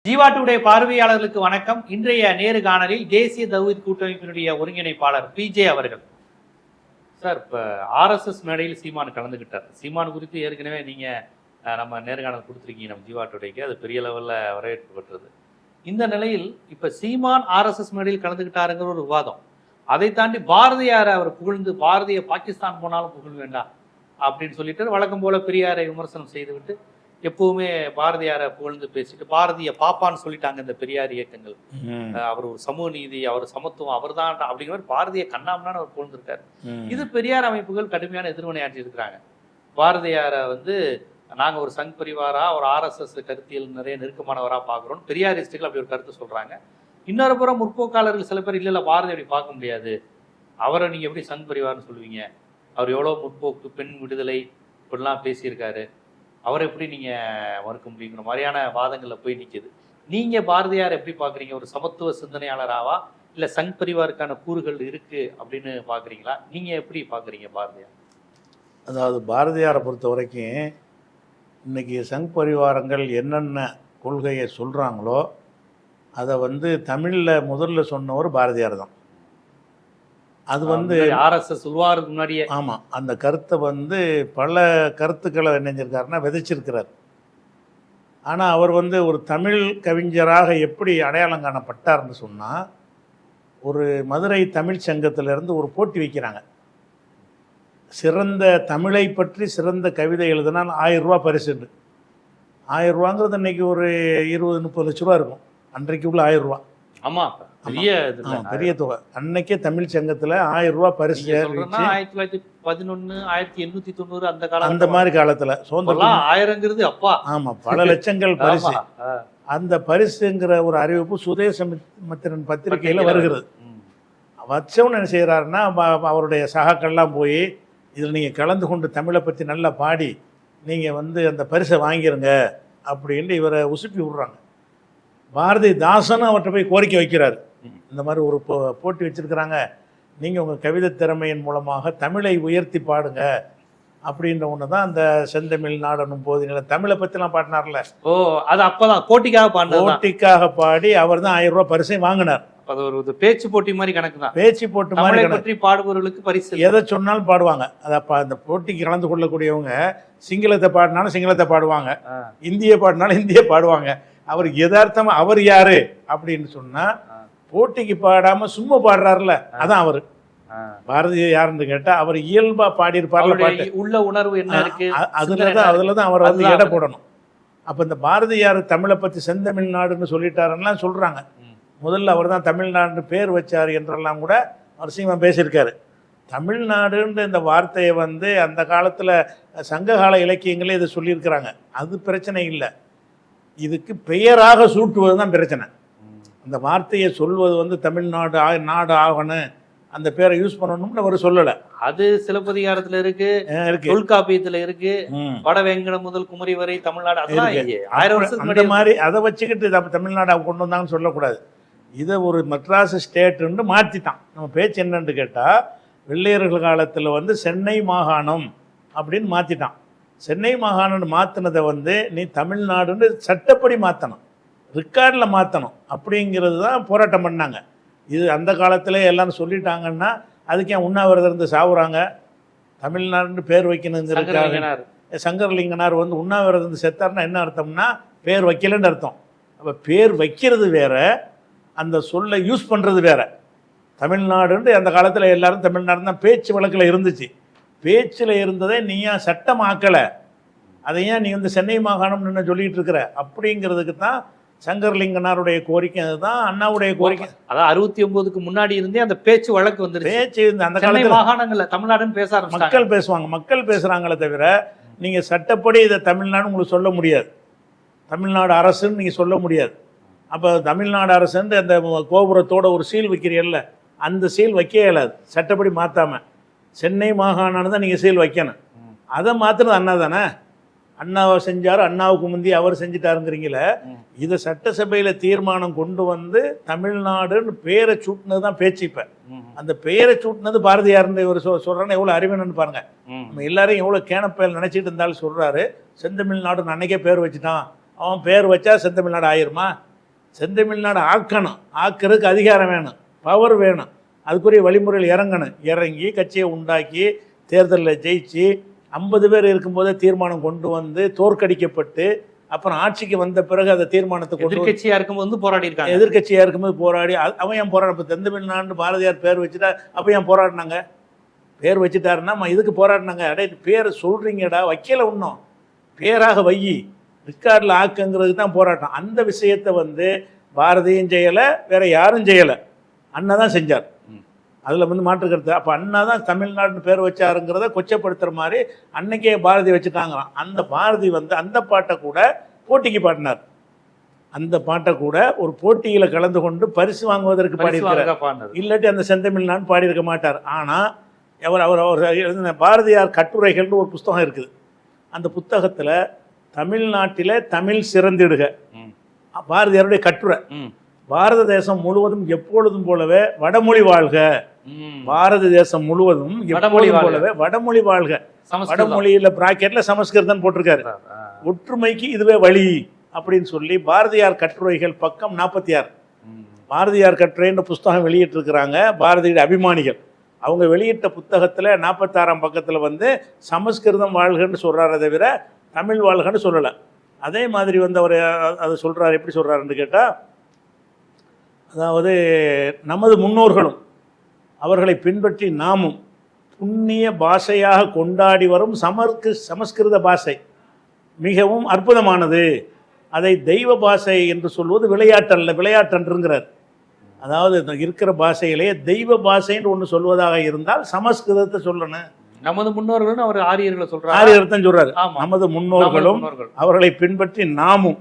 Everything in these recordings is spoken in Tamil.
ஜீவாட்டுடைய பார்வையாளர்களுக்கு வணக்கம். இன்றைய நேர்காணலில் தேசிய தௌஹீத் கூட்டமைப்பினுடைய ஒருங்கிணைப்பாளர் பிஜே அவர்கள். சார், இப்போ ஆர்எஸ்எஸ் மேடையில் சீமான் கலந்துக்கிட்டார். சீமான் குறித்து ஏற்கனவே நீங்கள் நம்ம நேர்காணல் கொடுத்துருக்கீங்க நம்ம ஜீவாட்டுடைக்கு. அது பெரிய லெவலில் வரவேற்பு பெற்றது. இந்த நிலையில் இப்போ சீமான் ஆர்எஸ்எஸ் மேடையில் கலந்துக்கிட்டாருங்கிற ஒரு விவாதம். அதை தாண்டி பாரதியாரை அவர் புகழ்ந்து பாரதிய பாகிஸ்தான் போனாலும் புகழ் வேண்டாம் அப்படின்னு சொல்லிட்டு வழக்கம் போல பெரியாரை விமர்சனம் செய்துவிட்டு எப்பவுமே பாரதியாரை புகழ்ந்து பேசிட்டு பாரதிய பாப்பான்னு சொல்லிட்டாங்க இந்த பெரியார் இயக்கங்கள். அவர் ஒரு சமூக நீதி, அவர் சமத்துவம், அவர் தான் அப்படிங்கிற மாதிரி பாரதிய கண்ணாமனான்னு அவர் புகழ்ந்திருக்காரு. இது பெரியார் அமைப்புகள் கடுமையான எதிர்வினையாற்றி இருக்கிறாங்க. பாரதியாரை நாங்க ஒரு சங் பரிவாரா, ஒரு ஆர்எஸ்எஸ் கருத்தியல் நிறைய நெருக்கமானவரா பாக்குறோம் பெரியாரிஸ்டுகள் அப்படி ஒரு கருத்து சொல்றாங்க. இன்னொரு புறம் முற்போக்காளர்கள் சில பேர் இல்ல பாரதி அப்படி பார்க்க முடியாது, அவரை நீங்க எப்படி சங் பரிவார்னு சொல்லுவீங்க, அவர் எவ்வளவு முற்போக்கு, பெண் விடுதலை இப்படிலாம் பேசியிருக்காரு, அவரை எப்படி நீங்க மறுக்க முடியுங்கிற மாதிரியான வாதங்கள்ல போய் நிற்குது. நீங்க பாரதியார் எப்படி பாக்குறீங்க? ஒரு சமத்துவ சிந்தனையாளராவா இல்ல சங் பரிவாருக்கான கூறுகள் இருக்கு அப்படின்னு பாக்குறீங்களா? நீங்க எப்படி பாக்குறீங்க பாரதியார்? அதாவது பாரதியாரை பொறுத்த வரைக்கும் இன்னைக்கு சங் பரிவாரங்கள் என்னென்ன கொள்கையை சொல்கிறாங்களோ அதை தமிழில் முதல்ல சொன்னவர் பாரதியார் தான். அது ஆர்எஸ்எஸ் உருவாகிறதுக்கு முன்னாடியே ஆமாம், அந்த கருத்தை பல கருத்துக்களை என்ன செஞ்சிருக்காருன்னா விதைச்சிருக்கிறார். ஆனால் அவர் ஒரு தமிழ் கவிஞராக எப்படி அடையாளம் காணப்பட்டார்னு சொன்னால், ஒரு மதுரை தமிழ் சங்கத்திலேருந்து ஒரு போட்டி வைக்கிறாங்க. சிறந்த தமிழை பற்றி சிறந்த கவிதை எழுதினால் 1000 ரூபா பரிசுண்டு. 1000 ரூபாங்கிறது இன்றைக்கி ஒரு 20-30 லட்ச ரூபா இருக்கும். அன்றைக்கு உள்ள 1000 ரூபா. ஆமாம், பெரிய தொகை. அன்னைக்கே தமிழ் சங்கத்தில் 1000 ரூபா பரிசு 1911 1890 அந்த காலம், அந்த மாதிரி காலத்தில் சுதந்திரம் 1000ங்கிறது அப்பா. ஆமாம், பல லட்சங்கள் பரிசு. அந்த பரிசுங்கிற ஒரு அறிவிப்பு சுதேசமித்திரன் பத்திரிகையில் வருகிறது. வச்சவன் என்ன செய்கிறாருன்னா, அவருடைய சகாக்கள்லாம் போய் இதில் நீங்கள் கலந்து கொண்டு தமிழை பற்றி நல்லா பாடி நீங்கள் அந்த பரிசை வாங்கிருங்க அப்படின்ட்டு இவரை உசுப்பி விடுறாங்க. பாரதிதாசனும் அவர்கிட்ட போய் கோரிக்கை வைக்கிறார். இந்த மாதிரி ஒரு போட்டி வச்சுருக்கிறாங்க, நீங்கள் உங்கள் கவிதை திறமையின் மூலமாக தமிழை உயர்த்தி பாடுங்க அப்படின்ற ஒன்று தான் அந்த செந்தமிழ் நாடனும் போதினில தமிழை பற்றிலாம் பாடினார்ல. அது அப்போதான் போட்டிக்காக பாடி அவர் தான் 1000 ரூபா பரிசை வாங்கினார். அது ஒரு பேச்சு போட்டி மாதிரி கணக்கு தான். பேச்சு போட்டி மாதிரி பற்றி பாடுபவர்களுக்கு பரிசு எதை சொன்னாலும் பாடுவாங்க. அந்த போட்டிக்கு கலந்து கொள்ளக்கூடியவங்க சிங்களத்தை பாடினாலும் சிங்களத்தை பாடுவாங்க, இந்திய பாடினாலும் இந்திய பாடுவாங்க. அவர் யதார்த்தமா அவர் யாரு அப்படின்னு சொன்னா, போட்டிக்கு பாடாம சும்மா பாடுறாருல, அதான் அவரு. பாரதிய யாருன்னு கேட்டா அவர் இயல்பா பாடியிருப்பார்ல, பாட்டு உள்ள உணர்வு என்ன இருக்கு, அதுலதான் அவர் எடை போடணும். அப்ப இந்த பாரதியார் தமிழை பத்தி செந்தமிழ்நாடுன்னு சொல்லிட்டாருன்னா சொல்றாங்க. முதல்ல அவர் தான் தமிழ்நாடு பேர் வச்சார் என்றெல்லாம் கூட அவர் சீமா பேசியிருக்காரு. தமிழ்நாடுன்ற இந்த வார்த்தையை அந்த காலத்தில் சங்ககால இலக்கியங்களே இதை சொல்லியிருக்கிறாங்க. அது பிரச்சனை இல்லை. இதுக்கு பெயராக சூட்டுவது தான் பிரச்சனை. அந்த வார்த்தையை சொல்வது தமிழ்நாடு நாடு ஆகணும், அந்த பேரை யூஸ் பண்ணணும்னு அவர் சொல்லலை. அது சிலப்பதிகாரத்தில் இருக்கு, தொல்காப்பியத்தில் இருக்கு, வடவேங்கட முதல் குமரி வரை தமிழ்நாடு. அந்த மாதிரி அதை வச்சுக்கிட்டு தமிழ்நாடு கொண்டு வந்தாங்கன்னு சொல்லக்கூடாது. இதை ஒரு மெட்ராஸ் ஸ்டேட்டுன்னு மாற்றிட்டான். நம்ம பேச்சு என்னன்னு கேட்டால், வெள்ளையர்கள் காலத்தில் சென்னை மாகாணம் அப்படின்னு மாற்றிட்டான். சென்னை மாகாணம்னு மாற்றினதை நீ தமிழ்நாடுன்னு சட்டப்படி மாற்றணும், ரெக்கார்டில் மாற்றணும் அப்படிங்கிறது தான் போராட்டம் பண்ணாங்க. இது அந்த காலத்தில் எல்லாரும் சொல்லிட்டாங்கன்னா அதுக்கு ஏன் உண்ணாவிரதம் இருந்து சாவுறாங்க? தமிழ்நாடுன்னு பேர் வைக்கணுங்கிறதுக்காக சங்கரலிங்கனார் உண்ணாவிரதம் இருந்து செத்தார்னா என்ன அர்த்தம்னா பேர் வைக்கலன்னு அர்த்தம். அப்போ பேர் வைக்கிறது வேற, அந்த சொல்லை யூஸ் பண்ணுறது வேற. தமிழ்நாடுன்ட்டு அந்த காலத்தில் எல்லாரும் தமிழ்நாடு தான் பேச்சு வழக்கில் இருந்துச்சு. பேச்சில் இருந்ததை நீ ஏன் சட்டமாக்கலை, அதை ஏன் நீ சென்னை மாகாணம்னு என்ன சொல்லிட்டு இருக்கிற அப்படிங்கிறதுக்கு தான் சங்கரலிங்கனாருடைய கோரிக்கை. அதுதான் அண்ணாவுடைய கோரிக்கை. அதான் 69க்கு முன்னாடி இருந்தே அந்த பேச்சு வழக்கு வந்துருச்சு. பேச்சு அந்த காலத்தில் மாகாணங்கள்ல தமிழ்நாடுன்னு பேச மக்கள் பேசுவாங்க, மக்கள் பேசுகிறாங்களே தவிர நீங்கள் சட்டப்படி இதை தமிழ்நாடு உங்களுக்கு சொல்ல முடியாது, தமிழ்நாடு அரசுன்னு நீங்கள் சொல்ல முடியாது. அப்போ தமிழ்நாடு அரசுன்னு அந்த கோபுரத்தோட ஒரு சீல் வைக்கிறீல்ல, அந்த சீல் வைக்க இயலாது சட்டப்படி மாற்றாமல். சென்னை மாகாணம்னு தான் நீங்கள் சீல் வைக்கணும். அதை மாற்றுறது அண்ணா தானே. அண்ணாவை செஞ்சார், அண்ணாவுக்கு முந்தி அவர் செஞ்சுட்டாருங்கிறீங்களே. இதை சட்டசபையில் தீர்மானம் கொண்டு தமிழ்நாடுன்னு பேரை சூட்டினது தான் பேச்சு. இப்போ அந்த பேரை சூட்டினது பாரதியார்னு இவர் சொல்கிறான்னு எவ்வளோ அறிவினு பாருங்க. நம்ம எல்லாரையும் எவ்வளோ கேனப்பயல் நினச்சிட்டு இருந்தாலும் சொல்கிறாரு செந்தமிழ்நாடுன்னு அன்னைக்கே பேர் வச்சுட்டான். அவன் பேர் வச்சா செந்தமிழ்நாடு ஆயிருமா? செந்தமிழ்நாடு ஆக்கணும், ஆக்கிறதுக்கு அதிகாரம் வேணும், பவர் வேணும், அதுக்குரிய வழிமுறையில் இறங்கி கட்சியை உண்டாக்கி தேர்தலில் ஜெயிச்சு 50 பேர் இருக்கும்போதே தீர்மானம் கொண்டு வந்து தோற்கடிக்கப்பட்டு அப்புறம் ஆட்சிக்கு வந்த பிறகு அந்த தீர்மானத்தை கொண்டு எதிர்கட்சியா இருக்கும்போது போராடி இருக்காங்க. எதிர்கட்சியாக இருக்கும்போது போராடி அவன் ஏன் போராட? இப்போ செந்தமிழ்நாடு பாரதியார் பேர் வச்சுட்டா அப்போ ஏன் போராடினாங்க? பேர் வச்சுட்டாருன்னா இதுக்கு போராடினாங்க. அடே பேர் சொல்கிறீங்கடா, வைக்கல இன்னும் பேராக வையி, ரிக்கார்டில் ஆக்குங்கிறதுக்கு தான் போராட்டம். அந்த விஷயத்தை வந்து பாரதியும் செய்யலை, வேற யாரும் செய்யலை, அண்ணா தான் செஞ்சார். அதில் வந்து மாற்று கருத்து. அப்போ அண்ணா தான் தமிழ்நாடுன்னு பேர் வச்சாருங்கிறத கொச்சப்படுத்துகிற மாதிரி அன்னைக்கே பாரதி வச்சுட்டாங்களாம். அந்த பாரதி வந்து அந்த பாட்டை கூட போட்டிக்கு பாடினார். அந்த பாட்டை கூட ஒரு போட்டியில் கலந்து கொண்டு பரிசு வாங்குவதற்கு பாடியிருக்கிறார். இல்லாட்டி அந்த செந்தமிழ்நாடு பாடியிருக்க மாட்டார். ஆனால் அவர் பாரதியார் கட்டுரைகள்னு ஒரு புத்தகம் இருக்குது. அந்த புத்தகத்தில் தமிழ்நாட்டில் தமிழ் சிறந்திடுக, பாரதியாருடைய கட்டுரை. பாரத தேசம் முழுவதும் எப்பொழுதும் போலவே வடமொழி வாழ்க, பாரத தேசம் முழுவதும் எப்பொழுதும் போலவே வடமொழி வாழ்க. வடமொழியில பிராக்கெட்ல சமஸ்கிருதம் போட்டிருக்காரு. ஒற்றுமைக்கு இதுவே வழி அப்படின்னு சொல்லி பாரதியார் கட்டுரைகள் பக்கம் 46 பாரதியார் கட்டுரைன்ற புஸ்தகம் வெளியிட்டு இருக்கிறாங்க பாரதியுடைய அபிமானிகள். அவங்க வெளியிட்ட புத்தகத்தில் 46ஆம் பக்கத்தில் வந்து சமஸ்கிருதம் வாழ்கன்னு சொல்கிறாரே தவிர தமிழ் வாழ்கன்னு சொல்லலை. அதே மாதிரி வந்து அவர் அதை சொல்கிறார். எப்படி சொல்கிறாருன்னு கேட்டால், அதாவது நமது முன்னோர்களும் அவர்களை பின்பற்றி நாமும் புண்ணிய பாஷையாக கொண்டாடி வரும் சமஸ்கிருத பாஷை மிகவும் அற்புதமானது. அதை தெய்வ பாஷை என்று சொல்வது விளையாட்டன்றுங்கிறார். அதாவது இருக்கிற பாஷையிலேயே தெய்வ பாஷைன்னு ஒன்று சொல்வதாக இருந்தால் சமஸ்கிருதத்தை சொல்லணும். நமது முன்னோர்களும் அவர் ஆரியர்களை சொல்றாரு. ஆரியர்தான் சொல்றாரு. நமது முன்னோர்களும் அவர்களை பின்பற்றி நாமும்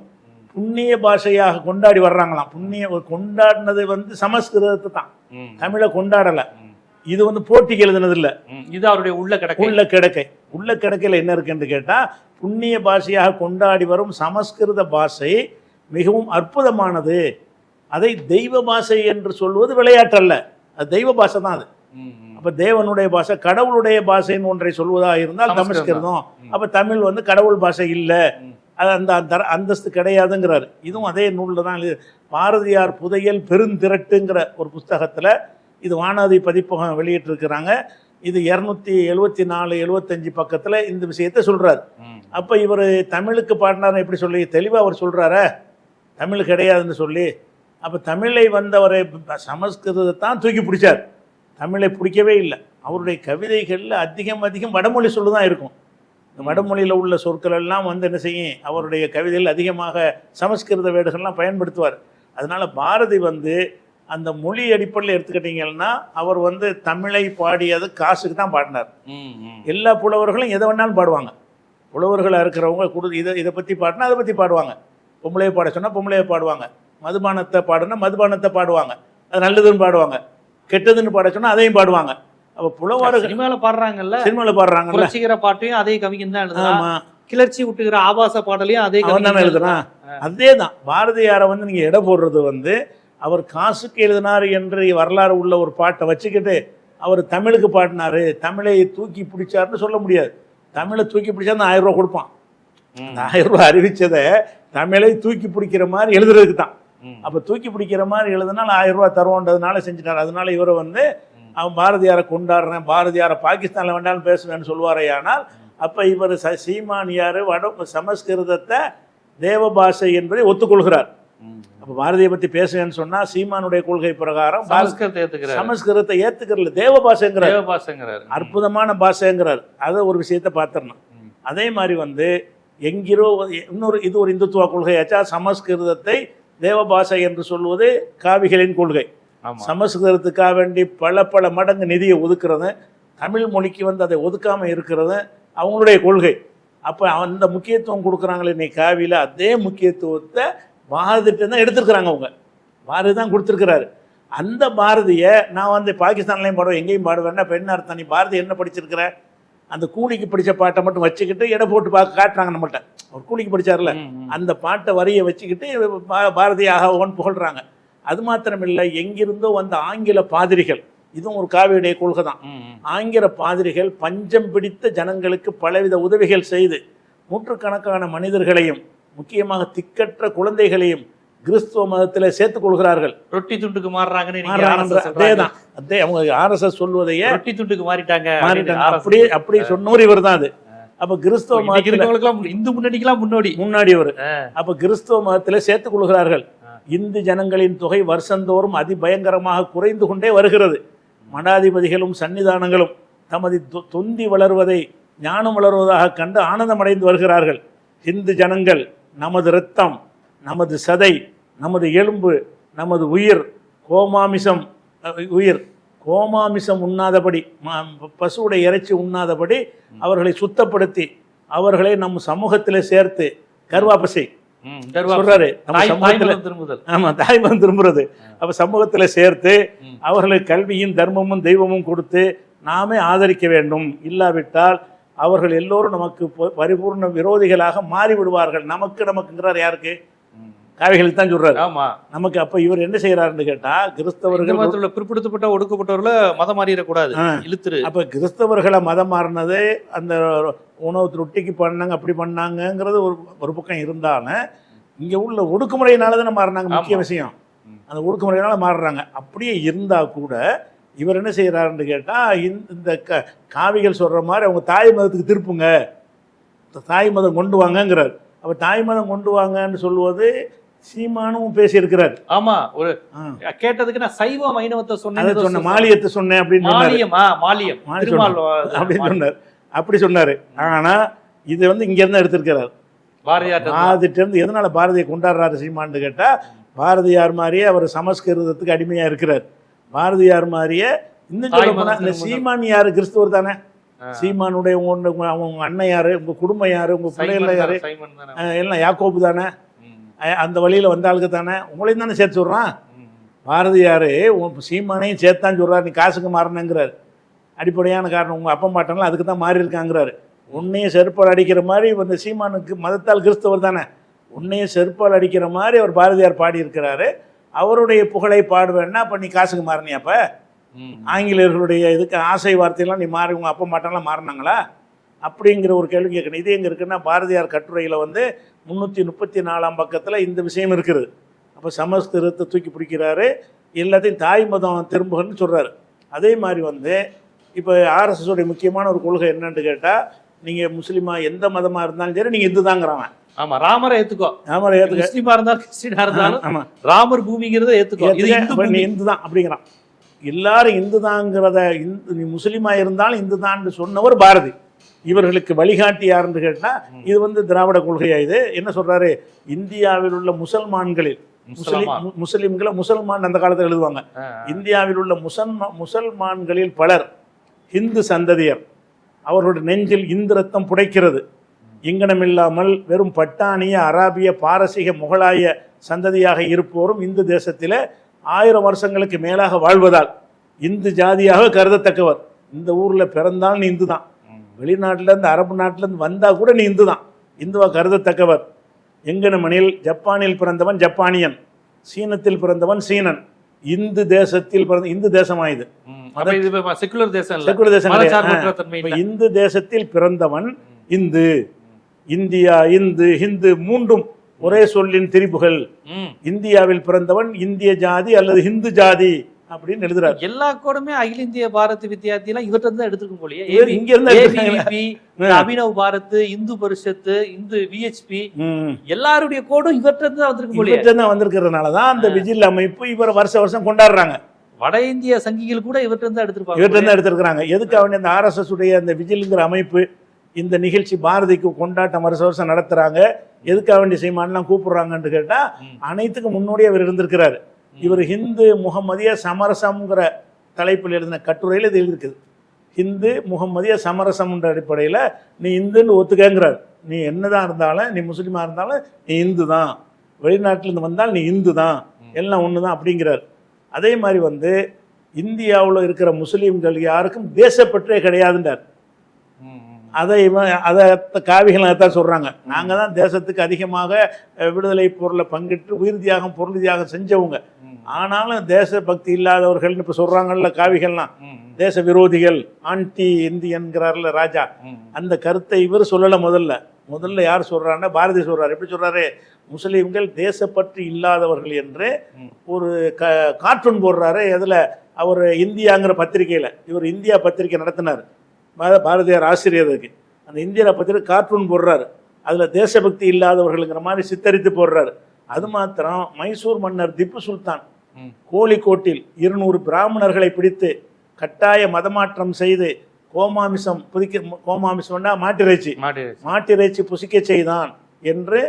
புண்ணிய பாஷையாக கொண்டாடி வர்றாங்களாம். புண்ணிய கொண்டாடினது வந்து சமஸ்கிருதத்தை தான், தமிழை கொண்டாடல. இது வந்து போட்டிக்கு எழுதுனது இல்லை, இது அவருடைய உள்ள கிடக்கையில் என்ன இருக்குன்னு கேட்டா, புண்ணிய பாஷையாக கொண்டாடி வரும் சமஸ்கிருத பாஷை மிகவும் அற்புதமானது. அதை தெய்வ பாஷை என்று சொல்வது விளையாட்டல்ல, அது தெய்வ பாஷை தான். அது அப்ப தேவனுடைய பாஷை, கடவுளுடைய பாஷைன்னு ஒன்றை சொல்வதாக இருந்தால் சமஸ்கிருதம். அப்ப தமிழ் வந்து கடவுள் பாஷை இல்லை, அது அந்த அந்தஸ்து கிடையாதுங்கிறாரு. இதுவும் அதே நூலில் தான். பாரதியார் புதையல் பெருந்திரட்டுங்கிற ஒரு புஸ்தகத்தில் இது வானாதி பதிப்பகம் வெளியிட்டிருக்கிறாங்க. இது 274 75 பக்கத்தில் இந்த விஷயத்தை சொல்றாரு. அப்போ இவர் தமிழுக்கு பாடினார் எப்படி சொல்லி தெளிவாக அவர் சொல்றாரு, தமிழ் கிடையாதுன்னு சொல்லி. அப்போ தமிழை வந்தவரை சமஸ்கிருதத்தான் தூக்கி பிடிச்சார், தமிழை பிடிக்கவே இல்லை. அவருடைய கவிதைகளில் அதிகம் வடமொழி சொல்லு தான் இருக்கும். இந்த வடமொழியில் உள்ள சொற்கள் எல்லாம் வந்து என்ன செய்யும், அவருடைய கவிதையில் அதிகமாக சமஸ்கிருத வேடுகள்லாம் பயன்படுத்துவார். அதனால பாரதி வந்து அந்த மொழி அடிப்படையில் எடுத்துக்கிட்டீங்கன்னா அவர் வந்து தமிழை பாடியது காசுக்கு தான் பாடினார். எல்லா புலவர்களும் எதை வேணாலும் பாடுவாங்க. புலவர்களாக இருக்கிறவங்க இதை பற்றி பாடினா அதை பற்றி பாடுவாங்க. பொம்பளையை பாட சொன்னால் பொம்பளையை பாடுவாங்க, மதுபானத்தை பாடுனா மதுபானத்தை பாடுவாங்க, அது நல்லதுன்னு பாடுவாங்க, கெட்டதுன்னு பாட சொன்னால் அதையும் பாடுவாங்க. அப்ப புலவர்கள் சினிமாவில் பாடுறாங்கல்ல, பாட்டையும் அதே கவிஞன் தான் எழுதுறான். கிளர்ச்சி விட்டுக்கிற ஆபாச பாடலையும் அதே கவிஞன் தான் எழுதுறான். அதே தான் பாரதியாரை வந்து நீங்க எடை போடுறது வந்து அவர் காசுக்கு எழுதினார் என்று வரலாறு உள்ள ஒரு பாட்டை வச்சுக்கிட்டு அவர் தமிழுக்கு பாடினாரு, தமிழை தூக்கி பிடிச்சாருன்னு சொல்ல முடியாது. தமிழை தூக்கி பிடிச்சா 1000 ரூபா கொடுப்பான். 1000 ரூபா அறிவிச்சதை தமிழை தூக்கி பிடிக்கிற மாதிரி எழுதுறதுக்கு தான். அப்ப தூக்கி பிடிக்கிற மாதிரி எழுதுனால 1000 ரூபா தருவோன்றதுனால செஞ்சுட்டார். அதனால இவரை வந்து அவன் பாரதியாரை கொண்டாடுறேன், பாரதியாரை பாகிஸ்தானில் வேண்டாலும் பேசுவேன்னு சொல்லுவாரே. ஆனால் அப்போ இவர் சீமானியார் சமஸ்கிருதத்தை தேவ பாஷை என்பதை ஒத்துக்கொள்கிறார். அப்போ பாரதியை பற்றி பேசுவேன்னு சொன்னால் சீமானுடைய கொள்கை பிரகாரம் சமஸ்கிருதத்தை ஏற்றுக்கிறல, தேவ பாஷைங்கிறார், அற்புதமான பாஷைங்கிறார். அதை ஒரு விஷயத்தை பார்த்துடணும். அதே மாதிரி வந்து எங்கிரோ இது ஒரு இந்துத்துவ கொள்கையாச்சா, சமஸ்கிருதத்தை தேவ பாஷை என்று சொல்வது காவிகளின் கொள்கை. சமஸ்கிருதத்துக்காக வேண்டி பல மடங்கு நிதியை ஒதுக்குறது, தமிழ் மொழிக்கு வந்து அதை ஒதுக்காமல் இருக்கிறது அவங்களுடைய கொள்கை. அப்போ அந்த முக்கியத்துவம் கொடுக்குறாங்களே இன்னைக்கு காவியில், அதே முக்கியத்துவத்தை பாரதிட்ட தான் எடுத்துருக்குறாங்க. அவங்க பாரதி தான் கொடுத்துருக்கிறாரு. அந்த பாரதியை நான் வந்து பாகிஸ்தான்லையும் பாடுவேன், எங்கேயும் பாடுவேன்னா இப்போ என்ன அர்த்தம், நீ பாரதி என்ன படிச்சிருக்கிற, அந்த கூலிக்கு படித்த பாட்டை மட்டும் வச்சுக்கிட்டு எடை போட்டு காட்டுறாங்க நம்மகிட்ட. ஒரு கூலிக்கு படித்தார்ல அந்த பாட்டை வரியை வச்சுக்கிட்டு பாரதியாக ஒன்று புகழ்கிறாங்க. அது மாத்திரமில்லை, எங்கிருந்தோ வந்த ஆங்கில பாதிரிகள், இதுவும் ஒரு காவியுடைய கொள்கை தான். ஆங்கில பாதிரிகள் பஞ்சம் பிடித்த ஜனங்களுக்கு பலவித உதவிகள் செய்து நூற்றுக்கணக்கான மனிதர்களையும் முக்கியமாக திக்கற்ற குழந்தைகளையும் கிறிஸ்துவ மதத்தில் சேர்த்துக் கொள்கிறார்கள். ரொட்டி துண்டுக்கு மாறுறாங்கன்னு அதேதான், அதே அவங்க RSS சொல்வதையே ரொட்டி துண்டுக்கு மாறிட்டாங்க. அப்படி சொன்னவர் இவர் தான். அது அப்ப கிறிஸ்தவ மதத்துல இந்து முன்னணிக்கெல்லாம் முன்னாடி அவர். அப்ப கிறிஸ்தவ மதத்துல சேர்த்துக் கொள்கிறார்கள். இந்து ஜனங்களின் தொகை வருஷந்தோறும் அதிபயங்கரமாக குறைந்து கொண்டே வருகிறது. மடாதிபதிகளும் சன்னிதானங்களும் தமது தொந்தி வளர்வதை ஞானம் வளர்வதாக கண்டு ஆனந்தமடைந்து வருகிறார்கள். இந்து ஜனங்கள் நமது இரத்தம், நமது சதை, நமது எலும்பு, நமது உயிர், கோமாமிசம் உண்ணாதபடி, பசுவுடைய இறைச்சி உண்ணாதபடி அவர்களை சுத்தப்படுத்தி அவர்களை நம் சமூகத்தில் சேர்த்து கர்வாபசை சொல்றாரு. தாய்மதம் திரும்புறது. அப்ப சமூகத்துல சேர்த்து அவர்களுக்கு கல்வியும் தர்மமும் தெய்வமும் கொடுத்து நாமே ஆதரிக்க வேண்டும். இல்லாவிட்டால் அவர்கள் எல்லோரும் நமக்கு பரிபூர்ண விரோதிகளாக மாறிவிடுவார்கள். நமக்குங்கிறார் யாருக்கு? காவிகளுக்கு தான் சொல்றாரு. நமக்கு. அப்ப இவர் என்ன செய்யறாருன்னு கேட்டா, கிறிஸ்தவர்கள் பிற்படுத்தப்பட்ட ஒடுக்கப்பட்டவர்களை மதம் மாறிடக்கூடாது, இழுத்துரு. அப்ப கிறிஸ்தவர்களை மதம் மாறினது அந்த உணவு ரொட்டிக்கு பண்ணாங்க, அப்படி பண்ணாங்கிறது ஒரு பக்கம் இருந்தாலும் இங்க உள்ள ஒடுக்குமுறையினால தானே மாறினாங்க. முக்கிய விஷயம் அந்த ஒடுக்குமுறையினால மாறுறாங்க. அப்படியே இருந்தா கூட இவர் என்ன செய்யறாருன்னு கேட்டா, இந்த காவிகள் சொல்ற மாதிரி அவங்க தாய் மதத்துக்கு திருப்புங்க, தாய் மதம் கொண்டு வாங்கங்கிறார். அப்ப தாய் மதம் கொண்டு வாங்கன்னு சொல்லுவது சீமானும் பேசி இருக்கிறார். ஆமா, ஒரு கேட்டதுக்கு நான் சைவ வைணவத்தை சொன்னேன், மாலியத்தை சொன்னேன் அப்படின்னு சொன்னார். அப்படி சொன்னாரு. ஆனா இது இங்க இருந்து எடுத்திருக்கிறார் பாரதியார்ட்ட இருந்து. எதனால பாரதியை கொண்டாடுறாரு சீமான்னு கேட்டா, பாரதியார் மாதிரியே அவர் சமஸ்கிருதத்துக்கு அடிமையா இருக்கிறார். பாரதியார் மாதிரியே இந்த சீமான் யாரு? கிறிஸ்துவர் தானே. சீமானுடைய உங்க அண்ணன் யாரு, உங்க குடும்பம் யாரு, உங்க பிள்ளைகள் யாரு? எல்லாம் யாக்கோபு தானே. அந்த வழியில வந்த ஆளுக்கு தானே. உங்களையும் தானே சேர்த்து சொல்றான். பாரதியாரு சீமானையும் சேர்த்தான் சொல்றாரு. நீ காசுக்கு மாறினங்கிறாரு. அடிப்படையான காரணம் உங்க அப்பா பாட்டெல்லாம் அதுக்கு தான் மாறி இருக்காங்கிறாரு. உன்னையும் செருப்பால் அடிக்கிற மாதிரி இந்த சீமானுக்கு மதத்தால் கிறிஸ்தவர் தானே. உன்னையும் செருப்பால் அடிக்கிற மாதிரி அவர் பாரதியார் பாடி இருக்கிறாரு. அவருடைய புகழை பாடுவேன்னா அப்ப நீ காசுக்கு மாறினியாப்ப? ஆங்கிலேயர்களுடைய இதுக்கு ஆசை வார்த்தையெல்லாம் நீ மாறி உங்க அப்பா மாட்டெல்லாம் மாறினாங்களா அப்படிங்கிற ஒரு கேள்வி கேட்கணும். இது எங்க இருக்குன்னா, பாரதியார் கட்டுரையில 334ஆம் பக்கத்தில் இந்த விஷயம் இருக்குது. அப்போ சமஸ்கிருதத்தை தூக்கி பிடிக்கிறாரு, எல்லாத்தையும் தாய் மதம் திரும்புகன்னு சொல்றாரு. அதே மாதிரி இப்போ RSS உடைய முக்கியமான ஒரு கொள்கை என்னன்னு கேட்டா, நீங்க முஸ்லீமா எந்த மதமா இருந்தாலும் சரி நீங்க இந்து தாங்கிறாங்க. ஆமா, ராமரை ஏத்துக்கோ, ராமரை ஏத்துக்கோ, முஸ்லீமா இருந்தாலும் கிறிஸ்டியனா இருந்தாலும் ஆமா ராமர் பூமிங்கிறத ஏத்துக்கோ, நீ இந்து தான் அப்படிங்கிறான். எல்லாரும் இந்து தாங்கிறத, நீ முஸ்லீமா இருந்தாலும் இந்து தான் சொன்னவர் பாரதி. இவர்களுக்கு வழிகாட்டி யாருன்னு கேட்டா, இது திராவிட கொள்கையா? இது என்ன சொல்றாரு? இந்தியாவில் உள்ள முசல்மான்களில், முசல்மான் அந்த காலத்தில் எழுதுவாங்க. இந்தியாவில் உள்ள முசல்மான்களில் பலர் இந்து சந்ததியர். அவர்களுடைய நெஞ்சில் இந்து ரத்தம் புடைக்கிறது. இங்கனமில்லாமல் வெறும் பட்டாணிய, அராபிய, பாரசீக, முகலாய சந்ததியாக இருப்போரும் இந்து தேசத்திலே 1000 வருஷங்களுக்கு மேலாக வாழ்வதால் இந்து ஜாதியாக கருதத்தக்கவர். இந்த ஊர்ல பிறந்தால் நீ இந்து தான். வெளிநாட்டிலேருந்து, அரபு நாட்டிலேருந்து வந்தா கூட நீ இந்து தான், இந்துவா கருதத்தக்கவர். எங்கனமெனில் ஜப்பானில் பிறந்தவன் ஜப்பானியன், சீனத்தில் பிறந்தவன் சீனன். இந்து தேசத்தில் பிறந்த, இந்து தேசமா இது? செக்குலர் தேசம். இந்து தேசத்தில் பிறந்தவன் இந்து. இந்தியா, இந்து, ஹிந்து மூன்றும் ஒரே சொல்லின் திரிபுகள். இந்தியாவில் பிறந்தவன் இந்திய ஜாதி அல்லது ஹிந்து ஜாதி அப்படின்னு எழுதுறாரு. எல்லா கோடுமே அகில இந்திய பாரத் வித்யார்த்தி எல்லாம் இவர்கிட்ட இருந்து எடுத்துக்கும் போலயே. இங்க இருந்து அபினவ் பாரத், இந்து பரிஷத்து, இந்து VHP எல்லாருடைய கோடும் இவர்கிட்ட இருந்து வந்திருக்கும் போலயே. இவர்கிட்ட வந்திருக்கிறதுனாலதான் அந்த விஜில் அமைப்பு இவரை வருஷம் கொண்டாடுறாங்க. வட இந்திய சங்கிகள் கூட இவர்கிட்ட இருந்து எடுத்திருப்பாங்க, இவர்கிட்ட இருந்து எடுத்திருக்கிறாங்க. எதுக்கு அவன் இந்த RSS உடைய அந்த விஜில்ங்கிற அமைப்பு இந்த நிகழ்ச்சி பாரதிக்கு கொண்டாட்டம் வருஷம் நடத்துறாங்க, எதுக்காக வேண்டிய சீமான்லாம் கூப்பிடுறாங்கன்னு கேட்டா, அனைத்துக்கும் முன்னோடியே அவர் இருந்திருக்கிறாரு. இவர் ஹிந்து முகமதிய சமரசம்ங்கிற தலைப்பில் எழுதின கட்டுரையில் இது எழுதியிருக்குது. ஹிந்து முகமதிய சமரசம்ன்ற அடிப்படையில் நீ இந்துன்னு ஒத்துக்கங்கிறார். நீ என்னதான் இருந்தாலும், நீ முஸ்லீமாக இருந்தாலும் நீ இந்து தான், வெளிநாட்டிலேருந்து வந்தால் நீ இந்து தான், எல்லாம் ஒன்று தான் அப்படிங்கிறார். அதே மாதிரி இந்தியாவில் இருக்கிற முஸ்லீம்கள் யாருக்கும் தேசப்பற்றே கிடையாதுன்றார். அதை காவிகள் தான் சொல்றாங்க. நாங்கள் தான் தேசத்துக்கு அதிகமாக விடுதலை பொருளை பங்கிட்டு உயிர் தியாகம், பொருள் தியாகம் செஞ்சவங்க. ஆனாலும் தேச பக்தி இல்லாதவர்கள் இப்ப சொல்றாங்கல்ல காவிகள்லாம், தேச விரோதிகள், ஆன்டி இந்தியன்கிறார்ல ராஜா, அந்த கருத்தை இவர் சொல்லல. முதல்ல முதல்ல யார் சொல்றான்னா பாரதி சொல்றாரு. எப்படி சொல்றாரு? முஸ்லீம்கள் தேசப்பற்று இல்லாதவர்கள் என்று ஒரு கார்ட்டூன் போடுறாரு. எதில்? அவர் இந்தியாங்கிற பத்திரிகையில், இவர் இந்தியா பத்திரிகை நடத்தினார், பாரதியார் ஆசிரியர். அதுக்கு அந்த இந்தியா பத்திரிகை கார்ட்டூன் போடுறாரு. அதில் தேசபக்தி இல்லாதவர்களுங்கிற மாதிரி சித்தரித்து போடுறாரு. அது மாத்திரம் மைசூர் மன்னர் திப்பு சுல்தான் கோழிக்கோட்டில் 200 பிராமணர்களை பிடித்து கட்டாய மதமாற்றம் செய்து கோமாமிசம்னா மாட்டிறைச்சி புசிக்க செய்தான் என்று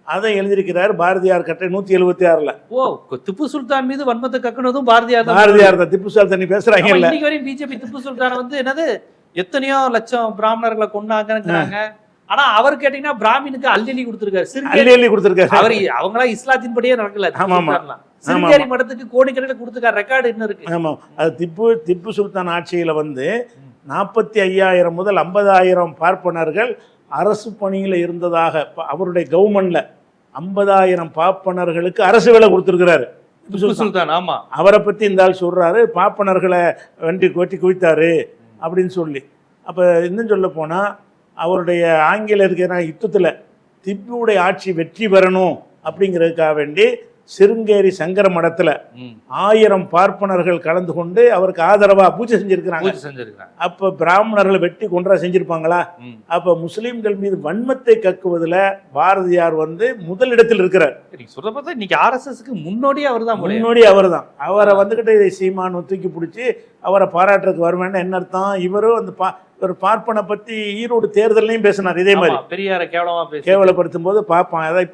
அதை எழுதியிருக்கிறார் பாரதியார் கட்டை 176. ஓ, திப்பு சுல்தான் மீது வன்மத்தை கக்குனதும் பாரதியார் தான். திப்பு சுல்தான் பேசுறாங்க. இன்னைக்கு வரையும் பிஜேபி திப்பு சுல்தான் வந்து என்னது எத்தனையோ லட்சம் பிராமணர்களை கொண்டாங்க. ஆனா அவர் கேட்டீங்கன்னா பிராமினுக்கு அள்ளி கொடுத்திருக்காரு. அவர் அவங்களா இஸ்லாத்தின் படியே நடக்கல. சிறுங்கேரி மடத்துக்கு கோடிக்கணக்கில் கொடுத்துருக்காரு. ரெக்கார்டு இன்னும் இருக்கு. ஆமா, அது திப்பு சுல்தான் ஆட்சியில வந்து 45,000 முதல் 50,000 பார்ப்பனர்கள் அரசு பணியில் இருந்ததாக அவருடைய கவர்மெண்ட்ல 50,000 பார்ப்பனர்களுக்கு அரசு வேலை கொடுத்திருக்கிறாரு திப்பு சுல்தான். ஆமா, அவரை பத்தி இந்த ஆள் சொல்றாரு, பார்ப்பனர்களை வெட்டி குவித்தாரு அப்படின்னு சொல்லி. அப்ப இன்னும் சொல்ல போனா அவருடைய ஆங்கில இருக்கிற யுத்தத்தில் திப்புடைய ஆட்சி வெற்றி பெறணும் அப்படிங்கிறதுக்காக வேண்டி சிருங்கேரி சங்கர மடத்தில் 1000 பார்ப்பனர்கள் கலந்து கொண்டு அவருக்கு ஆதரவா பூஜை செஞ்சிருக்கிறாங்க. அப்ப பிராமணர்களை வெட்டி கொன்றா செஞ்சிருப்பாங்களா? அப்ப முஸ்லீம்கள் மீது வன்மத்தை கக்குவதில் பாரதியார் வந்து முதலிடத்தில் இருக்கிறார். இன்னைக்கு ஆர்எஸ்எஸ்க்கு முன்னோடி அவர் தான். அவரை வந்துகிட்டு சீமான் தூக்கி பிடிச்சி அவரை பாராட்டுறதுக்கு வருவேன்னு என்ன அர்த்தம்? இவரும் அந்த ஒரு பார்ப்பனை பத்தி ஈரோடு தேர்தலையும் பேசினார். இதே மாதிரி பெரியார கேவலப்படுத்தும் போது பார்ப்பான், எதை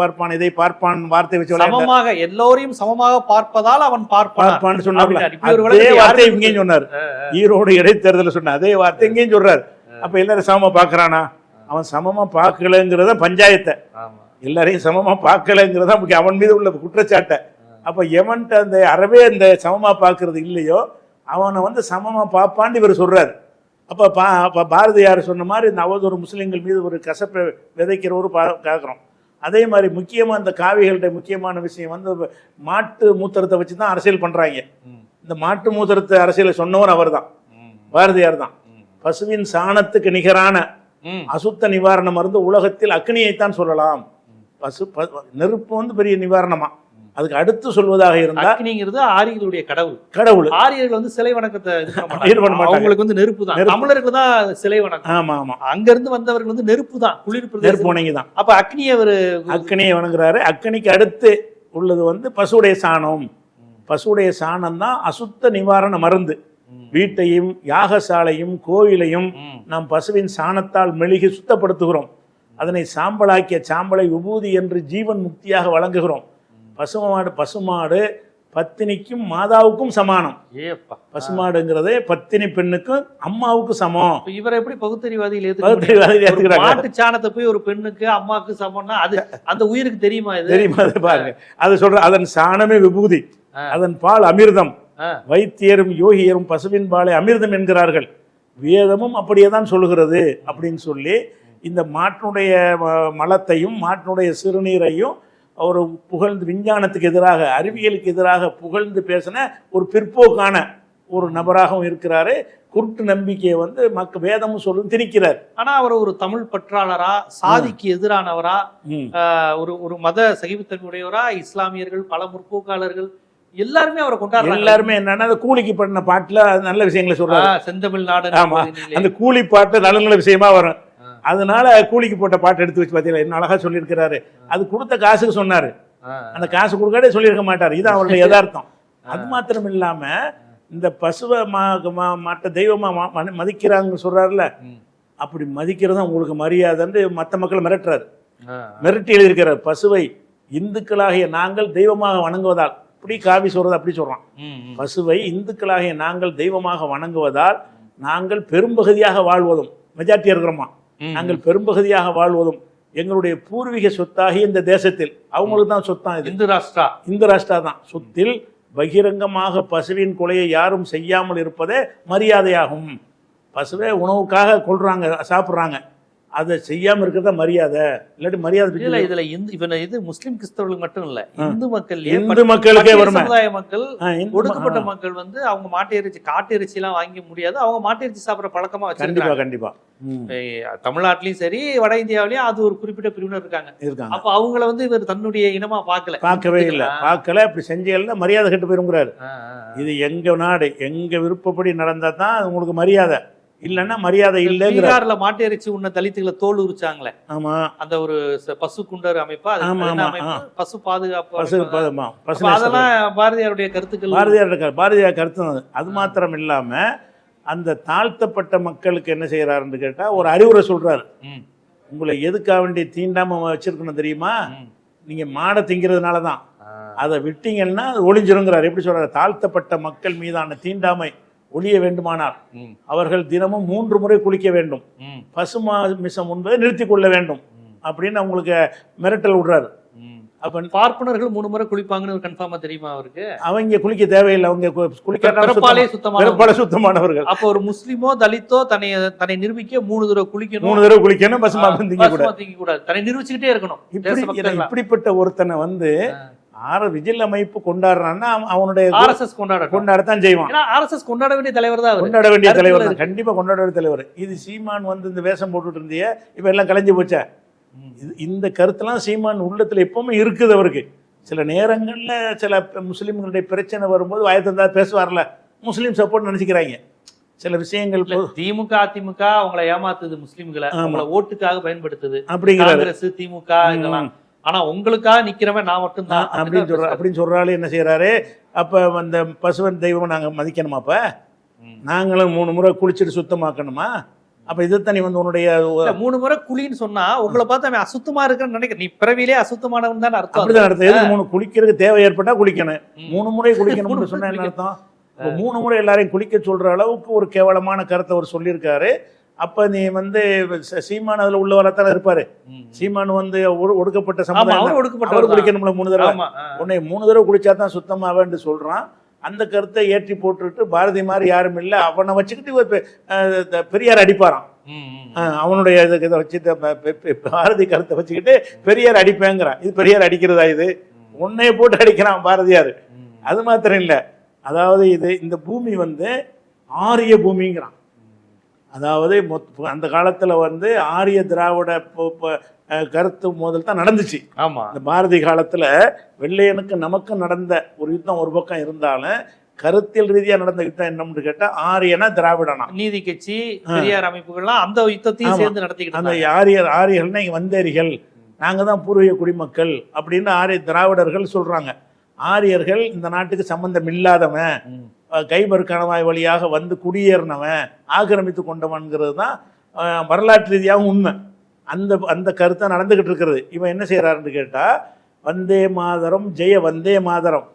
பார்ப்பான், இதை பார்ப்பான் வார்த்தை வச்சு சமமாக எல்லோரையும் சமமாக பார்ப்பதால் அவன் பார்ப்பான்னு சொன்னார். அதே வார்த்தை இங்கேயும் சொன்னார். ஈரோடு இடைத்தேர்தல சொன்ன அதே வார்த்தை இங்கேயும் சொல்றாரு. அப்ப எல்லாரும் சமமா பாக்குறானா? அவன் சமமா பார்க்கலங்கிறத பஞ்சாயத்தை, எல்லாரையும் சமமா பார்க்கலங்கிறதா அவன் மீது உள்ள குற்றச்சாட்டை. அப்ப எவன்ட்ட அந்த அறவே அந்த சமமா பார்க்கறது இல்லையோ அவனை வந்து சமமா பார்ப்பான்னு இவர் சொல்றாரு. அப்போ பாரதியார் சொன்ன மாதிரி இந்த அவதூறு முஸ்லீம்கள் மீது ஒரு கசப்பை விதைக்கிறவரு பார்க்குறோம். அதே மாதிரி முக்கியமாக இந்த காவிகளுடைய முக்கியமான விஷயம் வந்து மாட்டு மூத்திரத்தை வச்சு தான் அரசியல் பண்ணுறாங்க. இந்த மாட்டு மூத்திரத்தை அரசியலை சொன்னவர் அவர் தான், பாரதியார் தான். பசுவின் சாணத்துக்கு நிகரான அசுத்த நிவாரண மருந்து உலகத்தில் அக்னியைத்தான் சொல்லலாம். நெருப்பு வந்து பெரிய நிவாரணமா. அதுக்கு அடுத்து சொல்வதாக இருந்தா அக்னிங்கிறது ஆரியர்களுடைய கடவுள். ஆரியர்கள் வந்து சிலை வணக்கத்தை அவங்களுக்கு வந்து நெருப்பு தான். தமிழருக்கு தான் சிலை வணக்கம். ஆமா ஆமா, அங்க இருந்து வந்தவர்கள் வந்து நெருப்பு தான், குளிர் நெருப்பு தான். அப்ப அக்னியை வணங்குறாரு. அக்னிக்கு அடுத்து உள்ளது வந்து பசுவுடைய சாணம். பசுவுடைய சாணம் தான் அசுத்த நிவாரண மருந்து. வீட்டையும் யாகசாலையும் கோயிலையும் நாம் பசுவின் சாணத்தால் மெழுகி சுத்தப்படுத்துகிறோம். அதனை சாம்பலாக்கிய சாம்பலை விபூதி என்று ஜீவன் முக்தியாக வழங்குகிறோம். பசுமாடு பத்தினிக்கும் மாதாவுக்கும் சமானம். பசுமாடுங்கிறதே பத்தினி பெண்ணுக்கும் அம்மாவுக்கு சமம். இவரை எப்படி பகுத்தறிவாதிகள் மாட்டு சாணத்தை போய் ஒரு பெண்ணுக்கு அம்மாவுக்கு சமம்னா அது அந்த உயிருக்கு தெரியுமா? பாருங்க, அது சொல்ற அதன் சாணமே விபூதி, அதன் பால் அமிர்தம். வைத்தியரும் யோகியரும் பசுவின் பாலை அமிர்தம் என்கிறார்கள். வேதமும் அப்படியே தான் சொல்லுகிறது அப்படின்னு சொல்லி இந்த மாட்டினுடைய மலத்தையும் மாட்டினுடைய சிறுநீரையும் அவர் புகழ்ந்து விஞ்ஞானத்துக்கு எதிராக, அறிவியலுக்கு எதிராக புகழ்ந்து பேசின ஒரு பிற்போக்கான ஒரு நபராகவும் இருக்கிறாரு. குருட்டு நம்பிக்கையை வந்து வேதமும் சொல்லும் திணிக்கிறார். ஆனா அவர் ஒரு தமிழ் பற்றாளரா, சாதிக்கு எதிரானவரா, ஒரு மத சகிப்புத்தன்மையுடையவரா, இஸ்லாமியர்கள் பல முற்போக்காளர்கள் எல்லாருமே அவரை கொண்டாடுறாங்க. எல்லாருமே என்னன்னா கூலிக்கு பண்ண பாட்டுல நல்ல விஷயங்களை சொல்றாங்க. செந்தமிழ்நாடு, ஆமா, அந்த கூலி பாட்டு நல்ல நல்ல விஷயமா வரும். அதனால கூலிக்கு போட்ட பாட்டு எடுத்து வச்சு பார்த்தீங்களா என்ன அழகா சொல்லியிருக்கிறாரு. அது கொடுத்த காசுக்கு சொன்னாரு, அந்த காசு கொடுக்காதே சொல்லியிருக்க மாட்டாரு. இது அவருடைய யதார்த்தம். அது மாத்திரம் இல்லாம இந்த பசுவை மற்ற தெய்வமா மதிக்கிறாங்க சொல்றாருல, அப்படி மதிக்கிறதா உங்களுக்கு மரியாதைன்னு மற்ற மக்களை மிரட்டுறாரு. மிரட்டி எழுதியிருக்கிறார். பசுவை இந்துக்களாகிய நாங்கள் தெய்வமாக வணங்குவதால், இப்படி காவி சொல்றது அப்படி சொல்றான். பசுவை இந்துக்களாகிய நாங்கள் தெய்வமாக வணங்குவதால் நாங்கள் பெரும்பகுதியாக வாழ்வதும், மெஜாரிட்டியா இருக்கிறோமா, நாங்கள் பெரும்பகுதியாக வாழ்வதும் எங்களுடைய பூர்வீக சொத்தாகி இந்த தேசத்தில் அவங்களுக்கு தான் சொத்தான். இது இந்து ராஷ்டிரா தான். சொத்தில் பகிரங்கமாக பசுவின் கொலையை யாரும் செய்யாமல் இருப்பதே மரியாதையாகும். பசுவே உணவுக்காக கொள்றாங்க, சாப்பிட்றாங்க. அதை செய்யாம இருக்கிறதா மரியாதை, இல்லாட்டி மரியாதை இல்ல இதுல இது முஸ்லிம் கிறிஸ்தவர்களுக்கு மட்டும் இல்ல, இந்து மக்கள், இந்து மக்களுக்கே வரும். சமுதாய மக்கள், ஒடுக்கப்பட்ட மக்கள் வந்து அவங்க மாட்டு இறைச்சி காட்டு இறைச்சி எல்லாம் வாங்க முடியாது, அவங்க மாட்டு இறைச்சி சாப்பிடுற பழக்கமா வச்சிருக்காங்க. கண்டிப்பா தமிழ்நாட்டிலயும் சரி வட இந்தியாவிலயும் அது ஒரு குறிப்பிட்ட பிரிவினர் இருக்காங்க. அப்ப அவங்கள வந்து இவர் தன்னுடைய இனமா பார்க்கவே இல்லை. அப்படி செஞ்சீங்கன்னா மரியாதை கெட்டு போயிருங்கிறாரு. இது எங்க நாடு, எங்க விருப்பப்படி நடந்தா தான் உங்களுக்கு மரியாதை, இல்லன்னா மரியாதை இல்லைங்கிற. பீகார்ல மாட்டு இறைச்சி உண்ண தலித்துகளை தோல் உரிச்சாங்களே, ஆமா, அந்த ஒரு பசு குண்டர் அமைப்பா, பசு பாதுகாப்பு, அதெல்லாம் பாரதியாருடைய கருத்துக்கள். பாரதியார் கருத்து அது மாத்திரம் இல்லாம அந்த தாழ்த்தப்பட்ட மக்களுக்கு என்ன செய்யறாருன்னு கேட்டா ஒரு அறிவுரை சொல்றாரு. உங்களை எதுக்காக வேண்டிய தீண்டாம வச்சிருக்கணும் தெரியுமா, நீங்க மாடை திங்கிறதுனாலதான், அதை விட்டீங்கன்னா அது ஒளிஞ்சிருங்கிறார். எப்படி சொல்றாரு, தாழ்த்தப்பட்ட மக்கள் மீதான தீண்டாமை ஒழிய வேண்டுமானால் அவர்கள் தினமும் 3 முறை குளிக்க வேண்டும், பசுமா மிசம் உண்பதை நிறுத்தி கொள்ள வேண்டும் அப்படின்னு அவங்களுக்கு மிரட்டல் விடுறாரு. அப்ப பார்ப்பனர்கள் 3 முறை குளிப்பாங்கன்னு கன்ஃபார்மா தெரியுமா அவருக்கு? அவங்க குளிக்க தேவையில்லை, அவங்க குளிக்க சுத்தமானவர்கள். அப்ப ஒரு முஸ்லிமோ தலித்தோ தன்னை நிரூபிக்க 3 தடவை குளிக்கணும், 3 தடவை குளிக்கணும், பசுமா திங்க கூடாது, தன்னை நிரூபிச்சுக்கிட்டே இருக்கணும். இப்படிப்பட்ட ஒருத்தனை வந்து விஜில் அமைப்பு கொண்டாடுறான்னா அவனுடைய RSS கொண்டாடத்தான் செய்வான். RSS கொண்டாட வேண்டிய தலைவர் தான், கொண்டாட வேண்டிய தலைவர் தான், கண்டிப்பா கொண்டாட வேண்டிய தலைவர். இது சீமான் வந்து இந்த வேஷம் போட்டுட்டு இருந்திய இப்ப எல்லாம் கலைஞ்சு போச்சா? இந்த கருத்தெல்லாம் சீமான் உள்ளத்துல எப்பவுமே இருக்குது அவருக்கு. சில நேரங்கள்ல சில முஸ்லிம்களுடைய பிரச்சனை வரும்போது வாயத்தந்தா பேசுவார்ல, முஸ்லீம் சப்போர்ட் நினைச்சுக்கிறாங்க சில விஷயங்கள். திமுக அதிமுக அவங்களை ஏமாத்துது, முஸ்லிம்களை அவங்கள ஓட்டுக்காக பயன்படுத்துது அப்படிங்கிற திமுக இதெல்லாம். ஆனா உங்களுக்காக நிக்கிறவன் நான் மட்டும் தான் அப்படின்னு சொல்றாரு. என்ன செய்யறாரு, அப்ப அந்த பசுவன் தெய்வம் நாங்க மதிக்கணுமா? அப்ப நாங்களும் 3 முறை குளிச்சுட்டு சுத்தமாக்கணுமா? அப்ப இதைத்தான் நீ வந்து உன்னுடைய 3 முறை குளின்னு சொன்னா உங்களை பார்த்து அவன் அசுத்தமா இருக்குன்னு நினைக்க, நீ பிறவிலே அசுத்தமானவன் தான் அர்த்தம். அப்படிதான் அர்த்தம். எதுக்கு 3 குளிக்கிறதுக்கு தேவை ஏற்பட்டா குளிக்கணும், 3 முறை குளிக்கணும்னு சொன்னா என்ன அர்த்தம்? 3 முறை எல்லாரையும் குளிக்க சொல்ற அளவுக்கு ஒரு கேவலமான கருத்தை அவர் சொல்லியிருக்காரு. அப்ப நீ வந்து சீமான் அதுல உள்ளவரத்தான இருப்பாரு. சீமான் வந்து ஒடுக்கப்பட்ட சமுதாயம், குளிக்கணும்ல 3 தடவை, உன்னை 3 தடவை குளிச்சா தான் சுத்தமாவேன்னு சொல்றான். அந்த கருத்தை ஏற்றி போட்டுட்டு பாரதி மாதிரி யாரும் இல்லை, அவனை வச்சுக்கிட்டு பெரியார் அடிப்பாரான். அவனுடைய இதை வச்சு பாரதி கருத்தை வச்சுக்கிட்டு பெரியார் அடிப்பேங்கிறான். இது பெரியார் அடிக்கிறதா? இது உன்னைய போட்டு அடிக்கிறான் பாரதியார். அது மாத்திரம் இல்லை, அதாவது இந்த பூமி வந்து ஆரிய பூமிங்கிறான். அதாவது அந்த காலத்துல வந்து ஆரிய திராவிட கருத்து மோதல் தான் நடந்துச்சு. ஆமா, இந்த பாரதி காலத்துல வெள்ளையனுக்கு நமக்கும் நடந்த ஒரு யுத்தம் ஒரு பக்கம் இருந்தாலும் கருத்தியல் ரீதியா நடந்த யுத்தம் என்னன்னு கேட்டா ஆரியனா திராவிடனா, நீதி கட்சி பெரியார் அமைப்புகள்லாம் அந்த யுத்தத்தையும் சேர்ந்து நடத்திக்கிட்டு அந்த ஆரியர்கள்னா இங்க வந்தேரிகள், நாங்க தான் பூர்வீக குடிமக்கள் அப்படின்னு ஆரிய திராவிடர்கள் சொல்றாங்க. ஆரியர்கள் இந்த நாட்டுக்கு சம்பந்தம் இல்லாதவன், கைபர் கணவாய் வழியாக வந்து குடியேறினவன், ஆக்கிரமித்து கொண்டவன்கிறது தான் வரலாற்று ரீதியாகவும் உண்மை. அந்த கருத்தை நடந்துகிட்டு இருக்கிறது. இவன் என்ன செய்யறாருன்னு கேட்டா, வந்தே மாதரம் ஜெய வந்தே மாதரம்,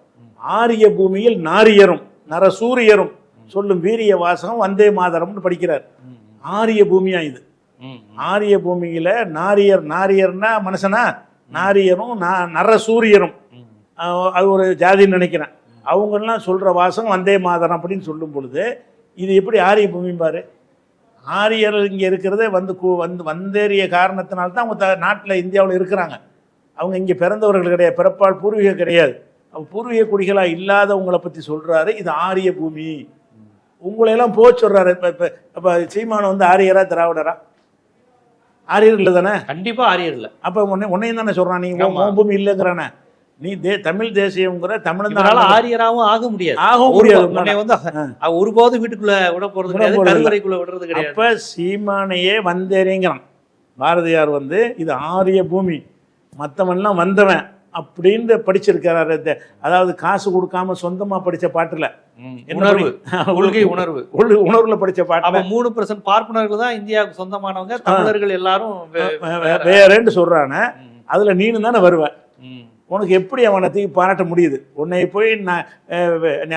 ஆரிய பூமியில் நாரியரும் நரசூரியரும் சொல்லும் வீரிய வாசகம் வந்தே மாதரம்னு படிக்கிறார். ஆரிய பூமியா இது? ஆரிய பூமியில நாரியர்னா மனுஷனா, நாரியரும் நரசூரியரும் அது ஒரு ஜாதின்னு நினைக்கிறேன். அவங்கெல்லாம் சொல்ற வாசகம் வந்தே மாதரம் அப்படின்னு சொல்லும் பொழுது இது எப்படி ஆரிய பூமி பாரு. ஆரியர்கள் இங்கே இருக்கிறதே வந்து வந்தேறிய காரணத்தினால்தான் அவங்க நாட்டில் இந்தியாவில் இருக்கிறாங்க. அவங்க இங்கே பிறந்தவர்கள் கிடையாது, பிறப்பால் பூர்வீக கிடையாது. பூர்வீக குடிகளாக இல்லாதவங்களை பற்றி சொல்கிறாரு, இது ஆரிய பூமி. உங்களையெல்லாம் சொல்கிறாரு. இப்போ சீமான் வந்து ஆரியரா திராவிடரா? ஆரியர் இல்லை தானே? கண்டிப்பாக ஆரியர் இல்லை. அப்போ உன்னையும் தானே சொல்கிறான், நீ உன் பூமி இல்லைங்கிறானே. நீ தமிழ் தேசியங்கிற தமிழ்நாடு ஆரியராகவும் ஆக முடியாது. ஒருபோது வீட்டுக்குள்ள விட போறது கிடையாது, கருவறைக்குள்ள விடுறது கிடையாது. அப்ப சீமானையே வந்தேறிங்கிறான் பாரதியார் வந்து, இது ஆரிய பூமி, மற்றவன்லாம் வந்தவன் அப்படின்னு படிச்சிருக்கிறாரு. அதாவது காசு கொடுக்காம சொந்தமா படிச்ச பாட்டுல உணர்வு, கொள்கை உணர்வு, உணர்வுல படிச்ச பாட்டு. 3% பார்ப்பனர்கள் தான் இந்தியாவுக்கு சொந்தமானவங்க, தமிழர்கள் எல்லாரும் வேறேன்னு சொல்றானே. அதுல நீனு தானே வருவேன். உனக்கு எப்படி அவனை தூக்கி பாராட்ட முடியுது? உன்னை போய் நான்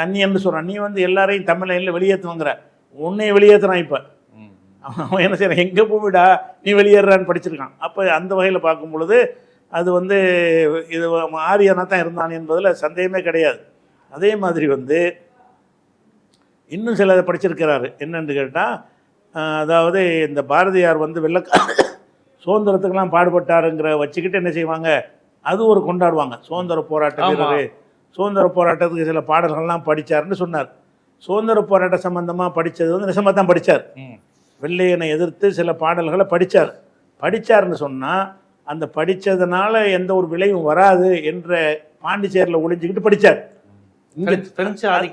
அந்நியன்னு சொல்கிறான், நீ வந்து எல்லாரையும் தமிழில் வெளியேற்றுவாங்கிற, உன்னைய வெளியேற்றுறான். இப்போ அவன் என்ன செய்யறான், எங்கே போவிடா நீ வெளியேறான்னு படிச்சிருக்கான். அப்போ அந்த வகையில் பார்க்கும் பொழுது அது வந்து இது ஆரியனாக தான் இருந்தான் என்பதில் சந்தேகமே கிடையாது. அதே மாதிரி வந்து இன்னும் சிலதை படிச்சிருக்கிறாரு. என்னென்னு கேட்டால், அதாவது இந்த பாரதியார் வந்து சுதந்திரத்துக்கெல்லாம் பாடுபட்டாருங்கிற வச்சுக்கிட்டு என்ன செய்வாங்க, அது ஒரு கொண்டாடுவாங்க. சுதந்திர போராட்ட வீரர், சுதந்திர போராட்டத்துக்கு சில பாடல்கள்லாம் படித்தார்னு சொன்னார். சுதந்திர போராட்ட சம்பந்தமாக படித்தது வந்து நிஜமாக தான் படித்தார். வெள்ளையனை எதிர்த்து சில பாடல்களை படித்தார்னு சொன்னால் அந்த படித்ததுனால எந்த ஒரு விளைவும் வராது என்ற பாண்டிச்சேரியில் ஒளிஞ்சிக்கிட்டு படித்தார்.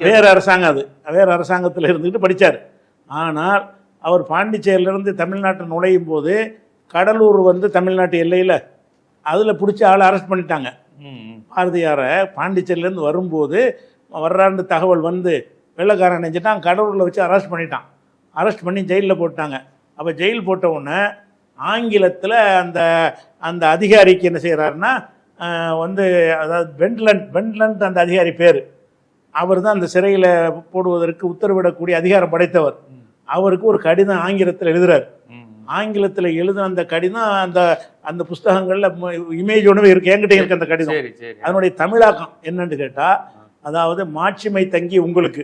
வேறு அரசாங்கம், அது வேறு அரசாங்கத்தில் இருந்துக்கிட்டு படித்தார். ஆனால் அவர் பாண்டிச்சேரியிலேருந்து தமிழ்நாட்டில் நுழையும் போது கடலூர் வந்து தமிழ்நாட்டு எல்லையில் அதில் பிடிச்சி ஆளை அரெஸ்ட் பண்ணிட்டாங்க. பாரதியாரை பாண்டிச்சேரியிலேருந்து வரும்போது வர்றான்னு தகவல் வந்து வெள்ளைக்காரன் நினைச்சிட்டான், கடலூரில் வச்சு அரெஸ்ட் பண்ணிட்டான். அரெஸ்ட் பண்ணி ஜெயிலில் போட்டாங்க. அப்போ ஜெயில் போட்ட உடனே ஆங்கிலத்தில் அந்த அந்த அதிகாரிக்கு என்ன செய்கிறாருன்னா வந்து, அதாவது பெண்ட்லண்ட் அந்த அதிகாரி பேர், அவர் தான் அந்த சிறையில் போடுவதற்கு உத்தரவிடக்கூடிய அதிகாரம் படைத்தவர். அவருக்கு ஒரு கடிதம் ஆங்கிலத்தில் எழுதுறார். ஆங்கிலத்தில் எழுதின அந்த கடிதம் அந்த அந்த புஸ்தகங்களில் இமேஜோடவே இருக்கு, என்கிட்ட இருக்கு அந்த கடிதம். அதனுடைய தமிழாக்கம் என்னன்னு கேட்டால், அதாவது மாட்சிமை தங்கி உங்களுக்கு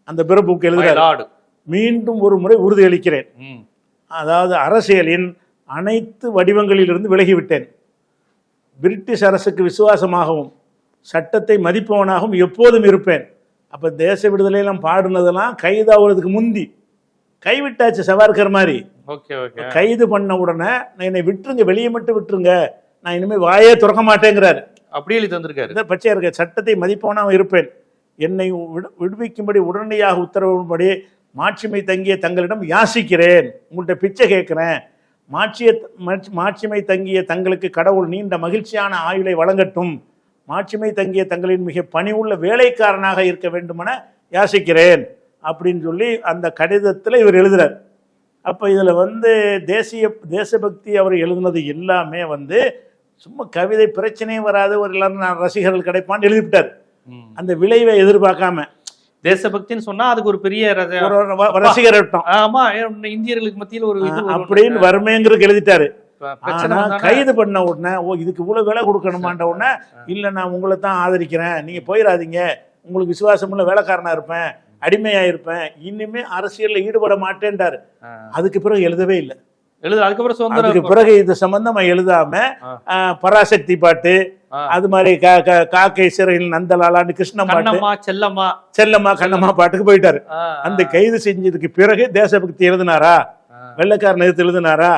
அந்த பிறப்புக்கு எழுதுறாரு. மீண்டும் ஒரு முறை உறுதியளிக்கிறேன், அதாவது அரசியலின் அனைத்து வடிவங்களிலிருந்து விலகிவிட்டேன். பிரிட்டிஷ் அரசுக்கு விசுவாசமாகவும் சட்டத்தை மதிப்பவனாகவும் எப்போதும் இருப்பேன். அப்போ தேச விடுதலையெல்லாம் பாடுனதெல்லாம் கைதாகிறதுக்கு முந்தி கைவிட்டாச்சு. சவார்கர் மாதிரி கைது பண்ண உடனே என்னை விட்டுருங்க, வெளியே மட்டும் விட்டுருங்க, நான் இனிமேல் வாயே திறக்க மாட்டேங்கிறாரு. அப்படி எழுதி தந்திருக்காரு. பச்சையா இருக்க சட்டத்தை மதிப்பவனாகவும் இருப்பேன், என்னை விடுவிக்கும்படி உடனடியாக உத்தரவுபடி மாட்சிமை தங்கிய தங்களிடம் யாசிக்கிறேன், உங்கள்கிட்ட பிச்சை கேட்குறேன். மாட்சிமை தங்கிய தங்களுக்கு கடவுள் நீண்ட மகிழ்ச்சியான ஆயுளை வழங்கட்டும், மாட்சிமை தங்கிய தங்களின் மிக பணிவுள்ள வேலைக்காரனாக இருக்க வேண்டுமென யாசிக்கிறேன் அப்படின்னு சொல்லி அந்த கடிதத்தில் இவர் எழுதுறார். அப்போ இதில் வந்து தேசபக்தி அவர் எழுதுனது எல்லாமே வந்து சும்மா கவிதை, பிரச்சனையே வராது, ஒரு எல்லாரும் நான் ரசிகர்கள் கிடைப்பான்னு எழுதிவிட்டார். அந்த விளைவை எதிர்பார்க்காம தேசபக்தின்னு சொன்னா அதுக்கு ஒரு பெரிய ரசிகர் இருப்போம். ஆமா, இந்தியர்களுக்கு மத்தியில் ஒரு அப்படின்னு வறுமைங்கிறது எழுதிட்டாரு. கைது பண்ண உடனே ஓ இதுக்கு இவ்வளவு விலை கொடுக்கணுமான்ற உடனே இல்லை, நான் உங்களை தான் ஆதரிக்கிறேன், நீங்க போயிடாதீங்க, உங்களுக்கு விசுவாசமுள்ள வேலைக்காரனா இருப்பேன், அடிமையா இருப்பேன், இனிமே அரசியலில் ஈடுபட மாட்டேன்றாரு. அதுக்கு பிறகு எழுதவே இல்லை. அதுக்கு பிறகு இது சம்பந்தமா எழுதாம பராசக்தி பாட்டு, அது மாதிரி காக்கை சிறையில் நந்தலாலான்னு கிருஷ்ண பாட்டு, செல்லம்மா கண்ணம்மா பாட்டுக்கு போயிட்டாரு. அந்த கைது செஞ்சதுக்கு பிறகு தேசபக்தி எழுதினாரா, வெள்ளைக்காரன் எதிர்த்து எழுதினாரா,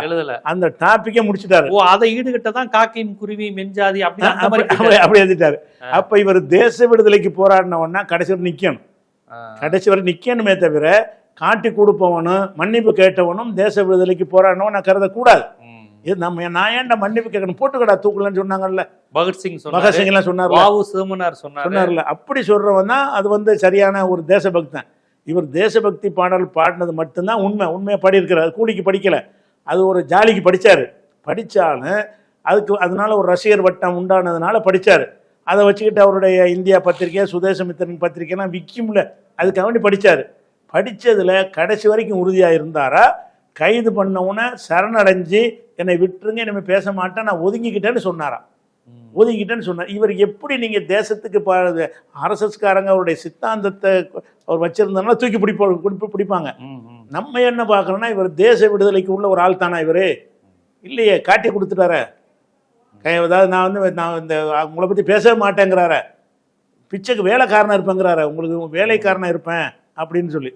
அந்த டாபிக்கே முடிச்சுட்டாரு. அதை ஈடுகட்டதான் காக்கையும் குருவி மெஞ்சாதி அப்படி எழுதிட்டாரு. அப்ப இவர் தேச விடுதலைக்கு போராடினவன்னா கடைசி வரை நிக்கணும், கடைசி வரை நிக்கணுமே தவிர காட்டி கொடுப்பவனும் மன்னிப்பு கேட்டவனும் தேச விடுதலைக்கு போராடினவன் நான் கருதக்கூடாது. இது நம்ம நான் ஏன்டா மன்னிப்பு கேட்கணும், போட்டுக்கடா தூக்கலன்னு சொன்னாங்கல்ல பகத்சிங் எல்லாம் சொன்னார்ல. அப்படி சொல்றவன் தான் அது வந்து சரியான ஒரு தேசபக்தன். இவர் தேசபக்தி பாடல் பாடினது மட்டும்தான் உண்மையை பாடியிருக்கிறார். கூலிக்கு படிக்கல, அது ஒரு ஜாலிக்கு படிச்சாலும் அதனால ஒரு ரசிகர் வட்டம் உண்டானதுனால படிச்சாரு. அதை வச்சுக்கிட்டு அவருடைய இந்தியா பத்திரிகை, சுதேசமித்திரன் பத்திரிகைலாம் விற்கும்ல, அதுக்காக வேண்டி படிச்சாரு. படிச்சதுல கடைசி வரைக்கும் உறுதியா இருந்தாரா, கைது பண்ணவுன சரணடைஞ்சு என்னை விட்டுருங்க, இனிமே பேச மாட்டேன், நான் ஒதுங்கிக்கிட்டேன்னு சொன்னாரா. ஒதுங்கிட்டேன்னு சொன்னார். இவர் எப்படி நீங்க தேசத்துக்கு அரசுக்காரங்க அவருடைய சித்தாந்தத்தை அவர் வச்சிருந்தா தூக்கி பிடிப்பாங்க. நம்ம என்ன பார்க்கறோம்னா, இவர் தேச விடுதலைக்கு உள்ள ஒரு ஆள் தானா இவரு இல்லையே, காட்டி கொடுத்துட்டார. அதாவது நான் இந்த உங்களை பத்தி பேசவே மாட்டேங்கிறார, பிச்சைக்கு வேலைக்காரனா இருப்பேங்கிறார, உங்களுக்கு வேலைக்காரனா இருப்பேன் அப்படின்னு சொல்லி.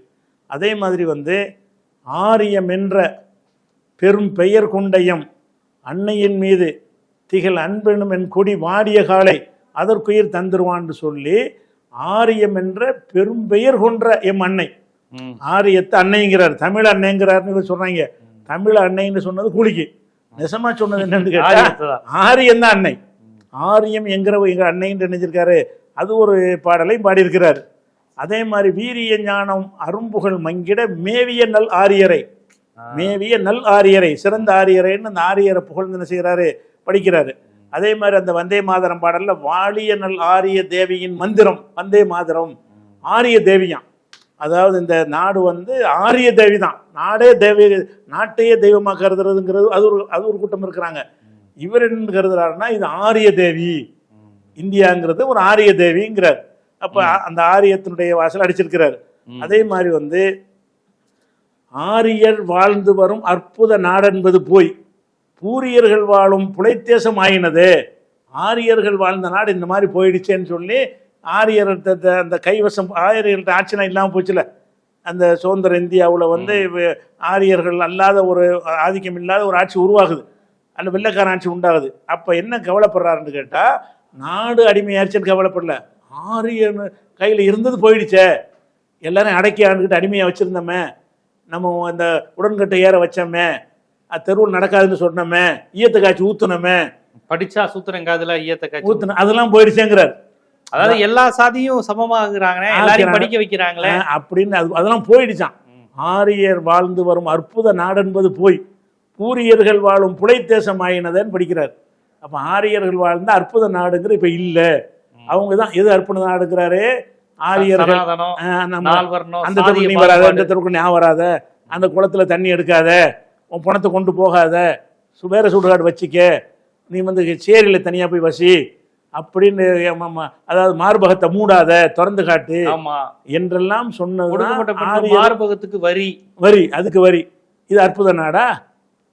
அதே மாதிரி வந்து ஆரியம் என்ற பெரும் பெயர் கொண்டையம் அன்னையின் மீது திகழ் அன்பெனும் என் கொடி வாடிய காலை அதற்குயிர் தந்துருவான்னு சொல்லி ஆரியம் என்ற பெரும் பெயர் கொன்ற எம் அன்னை, ஆரியத்தை அன்னைங்கிறார், தமிழ் அன்னைங்கிறார்னு சொல்றாங்க. தமிழ் அன்னைன்னு சொன்னது கூலிக்கு, நெசமா சொன்னது என்னன்னு கேட்டா ஆரியம் தான் அன்னை. ஆரியம் என்கிற எங்க அன்னைன்னு நினைச்சிருக்காரு. அது ஒரு பாடலையும் பாடியிருக்கிறார். அதே மாதிரி வீரிய ஞானம் அரும்புகள் மங்கிட மேவிய நல் ஆரியரை, மேவிய நல் ஆரியரை, சிறந்த ஆரியரைன்னு அந்த ஆரியரை புகழ்ந்து என்ன செய்கிறாரு, படிக்கிறாரு. அதே மாதிரி அந்த வந்தே மாதரம் பாடல்ல வாழிய நல் ஆரிய தேவியின் மந்திரம், வந்தே மாதரம் ஆரிய தேவியான். அதாவது இந்த நாடு வந்து ஆரிய தேவி தான், நாட்டையே தெய்வமாக கருதுறதுங்கிறது அது ஒரு கூட்டம் இருக்கிறாங்க. இவர் என்ன கருதுறாருன்னா, இது ஆரிய தேவி, இந்தியாங்கிறது ஒரு ஆரிய தேவிங்கிறார். அப்ப அந்த ஆரியத்தினுடைய வாசல் அடிச்சிருக்கிறார். அதே மாதிரி வந்து ஆரியர் வாழ்ந்து வரும் அற்புத நாடென்பது போய் பூரியர்கள் வாழும் புலைத்தேசம் ஆயினது, ஆரியர்கள் வாழ்ந்த நாடு இந்த மாதிரி போயிடுச்சேன்னு சொல்லி ஆரியர்கிட்ட அந்த கைவசம் ஆரியர்கள்ட்ட ஆட்சினா இல்லாமல் போச்சுல. அந்த சுதந்திர இந்தியாவில் வந்து ஆரியர்கள் அல்லாத ஒரு ஆதிக்கம் இல்லாத ஒரு ஆட்சி உருவாகுது, அந்த வெள்ளைக்கார ஆட்சி உண்டாகுது. அப்போ என்ன கவலைப்படுறாருன்னு கேட்டால், நாடு அடிமையாச்சுன்னு கவலைப்படல, ஆரியன் கையில் இருந்தது போயிடுச்சே, எல்லாரும் அடக்கி ஆண்டுக்கிட்டு அடிமையாக வச்சுருந்தோமே, நம்ம அந்த உடன்கட்டை ஏற வச்சோமே, தெருவில் நடக்காதுன்னு சொன்னோமே, ஈயத்தை காய்ச்சி ஊற்றுனோமே, படிச்சா சூத்திரங்காதுல ஈயத்தை காய்ச்சி ஊற்றுன அதெல்லாம் போயிடுச்சேங்கிறார். அதாவது எல்லா சாதியும் சமமாகறாங்களே, எல்லாரையும் படிக்க வைக்கிறாங்களே அப்படின்னு அதெல்லாம் போயிடுச்சான். ஆரியர் வாழ்ந்து வரும் அற்புத நாடு என்பது போய் பூரியர்கள் வாழும் புலைத்தேசம் ஆயினதன்னு படிக்கிறார். அப்போ ஆரியர்கள் வாழ்ந்த அற்புத நாடுங்கிற இப்போ இல்லை. அவங்க தான் எது அற்புத நாடுங்கிறாரு, ஆரியர்கள் அந்த தெருக்கு நீ வராத, இந்த தெருக்கு ஞாபகம் வராத, அந்த குளத்துல தண்ணி எடுக்காத, உன் பணத்தை கொண்டு போகாத, வேற சுடுகாடு வச்சிக்க, நீ வந்து சேரியில் தனியாக போய் வசி அப்படின்னு, அதாவது மார்பகத்தை மூடாத, திறந்து காட்டு என்றெல்லாம் சொன்னது. மார்பகத்துக்கு வரி வரி, அதுக்கு வரி. இது அற்புத நாடா?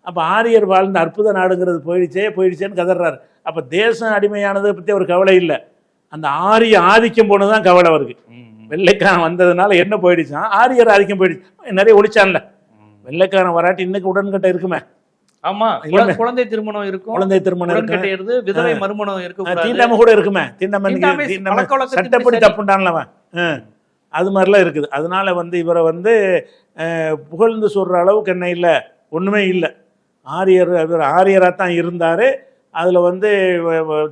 அப்போ ஆரியர் வாழ்ந்த அற்புத நாடுங்கிறது போயிடுச்சேன்னு கதறாரு. அப்போ தேசம் அடிமையானதை பற்றி அவர் கவலை இல்லை, அந்த ஆரிய ஆதிக்கம் போனதுதான் கவலை அவருக்கு. வெள்ளைக்காரன் வந்ததுனால என்ன போயிடுச்சான், ஆரியர் ஆதிக்கம் போயிடுச்சு. நிறைய ஒழிச்சான்ல, வெள்ளைக்காரன் வராட்டி இன்னைக்கு உடன்கட்டை இருக்குமே. ஆமா, குழந்தை திருமணம் இருக்கும், குழந்தை திருமணம் இருக்கு, விதவை மறுமணம் இருக்கும், தீண்டாமை கூட இருக்குமே. தீண்டாமை சட்டப்படி தப்புண்டான்ல அவன், அது மாதிரிலாம் இருக்குது. அதனால வந்து இவரை வந்து புகழ்ந்து சொல்ற அளவுக்கு என்ன இல்லை, ஒண்ணுமே இல்லை. ஆரியராக தான் இருந்தாரு. அதுல வந்து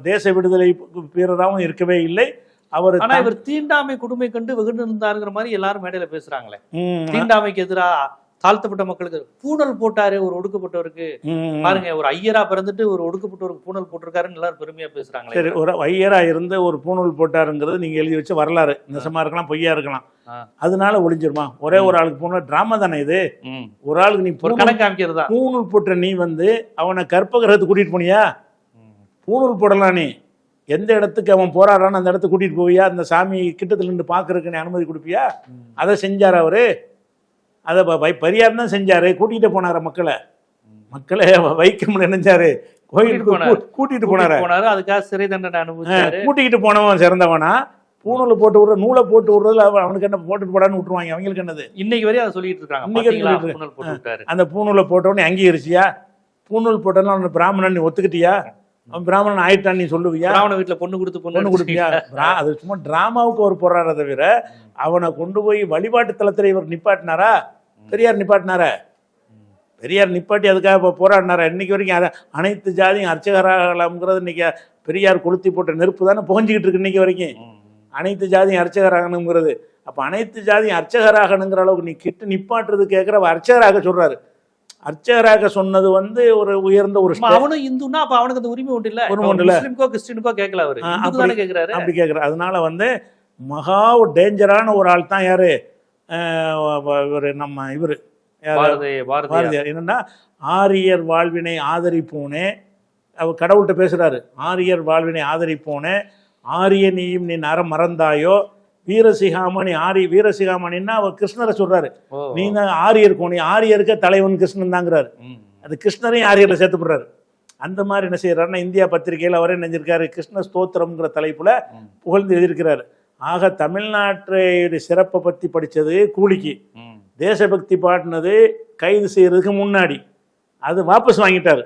தேச விடுதலை வீரராகவும் இருக்கவே இல்லை அவர். ஆனா இவர் தீண்டாமை கொடுமை கண்டு வெகுண்டு இருந்தாருங்கிற மாதிரி எல்லாரும் மேடையில பேசுறாங்களே. தீண்டாமைக்கு எதிராக தாழ்த்தப்பட்ட மக்களுக்கு பூணல் போட்டாரு ஒரு ஒடுக்கப்பட்டவருக்கு. பாருங்க, ஒரு ஐயரா பிறந்துட்டு ஒரு ஒடுக்கப்பட்டவருக்கு பூணல் போட்டிருக்காருன்னு எல்லாரும் பெருமையா பேசுறாங்களே. சரி, ஒரு ஐயரா இருந்து ஒரு பூணல் போட்டாருங்கிறது நீங்க எழுதி வச்ச வரலாறு, நெசமா இருக்கலாம், பொய்யா இருக்கலாம். அதனால ஒளிஞ்சிருமா? ஒரே ஒரு ஆளுக்கு பூணல் டிராமா தானே இது. ஒரு ஆளுக்கு நீ கணக்கு காமிக்கிறதா பூணல் போட்ட நீ வந்து அவனை கற்பகிரகத்துக்கு கூட்டிட்டு போனியா? பூணூல் போடலாம். நீ எந்த இடத்துக்கு அவன் போராடான்னு அந்த இடத்துக்கு கூட்டிட்டு போவியா? அந்த சாமி கிட்டத்துல நின்று பாக்குறதுக்கு நீ அனுமதி கொடுப்பியா? அதை செஞ்சார் அவரு. அதை பெரியார் தான் செஞ்சாரு, கூட்டிகிட்டு போனார மக்களை வைக்க நினைச்சாரு, கோயிலுக்கு கூட்டிட்டு போனாரு. அதுக்காக சிறை தண்டனை அனுபவிச்சாரு. கூட்டிகிட்டு போனவன் சிறந்தவனா? பூணூலை போட்டு விடுற, நூலை போட்டு விடுறதுல அவனுக்கு என்ன போட்டுட்டு போடான்னு விட்டுருவாங்க. அவங்களுக்கு என்னது? இன்னைக்கு வரையும் அதை சொல்லிட்டு இருக்காங்க. அந்த பூணூலை போட்டவனே அங்கீகரிச்சியா? பூணூல் போட்டோன்னா அவன் பிராமணன் நீ ஒத்துக்கிட்டியா? அவன் பிராமணன் ஆயிட்டான் நீ சொல்லுவியா? பிராமண வீட்டுல பொண்ணு கொடுப்பியா? அது சும்மா டிராமாவுக்கு ஒரு போராடுறத தவிர அவனை கொண்டு போய் வழிபாட்டு தலத்துல இவர் நிப்பாட்டினாரா? பெரியார் நிப்பாட்டினாரா? பெரியார் நிப்பாட்டி அதுக்காக போராடினாரா? இன்னைக்கு வரைக்கும் அனைத்து ஜாதியும் அர்ச்சகராகலாம்ங்கிறது இன்னைக்கு பெரியார் கொளுத்தி போட்ட நெருப்பு தானே புகஞ்சிக்கிட்டு இருக்கு இன்னைக்கு வரைக்கும். அனைத்து ஜாதியும் அர்ச்சகராகணுங்கிறது. அப்ப அனைத்து ஜாதியும் அர்ச்சகராகணுங்கிற அளவுக்கு நீ கிட்ட நிப்பாட்டுறது கேட்கிற அர்ச்சகராக சொல்றாரு. அர்ச்சகராக சொன்னது வந்து ஒரு உயர்ந்த ஒரு அவனும் இந்துன்னா அப்ப அவனுக்கு அந்த உரிமை ஒன்று இல்ல, முஸ்லிம்கோ கிறிஸ்டினுக்கோ கேட்கல, அவரு கேட்கிறாரு. அப்படி கேட்கிறாரு. அதனால வந்து மகா டேஞ்சரான ஒரு ஆள் தான் யாரு, இவரு நம்ம இவரு பாரதியார். என்னன்னா ஆரியர் வாழ்வினை ஆதரிப்போனே, அவர் கடவுள்கிட்ட பேசுறாரு. ஆரியர் வாழ்வினை ஆதரிப்போனே, ஆரியனையும் நீ அறம் மறந்தாயோ, வீரசிகாமணி வீரசிகாமணின்னா அவர் கிருஷ்ணரை சொல்றாரு. நீ தான் ஆரியர் கோணி, ஆரியருக்க தலைவன் கிருஷ்ணன் தாங்கிறாரு. அது கிருஷ்ணரையும் ஆரியர்ல சேர்த்து போடுறாரு. அந்த மாதிரி என்ன செய்யறாருன்னா, இந்தியா பத்திரிகையில் அவரே நினைஞ்சிருக்காரு, கிருஷ்ண ஸ்தோத்திரம்ங்கிற தலைப்புல புகழ்ந்து எழுதியிருக்கிறாரு. ஆக தமிழ்நாட்டுடைய சிறப்பை பத்தி படிச்சது கூலிக்கு, தேசபக்தி பாடினது கைது செய்யறதுக்கு முன்னாடி, அது வாபஸ் வாங்கிட்டாரு.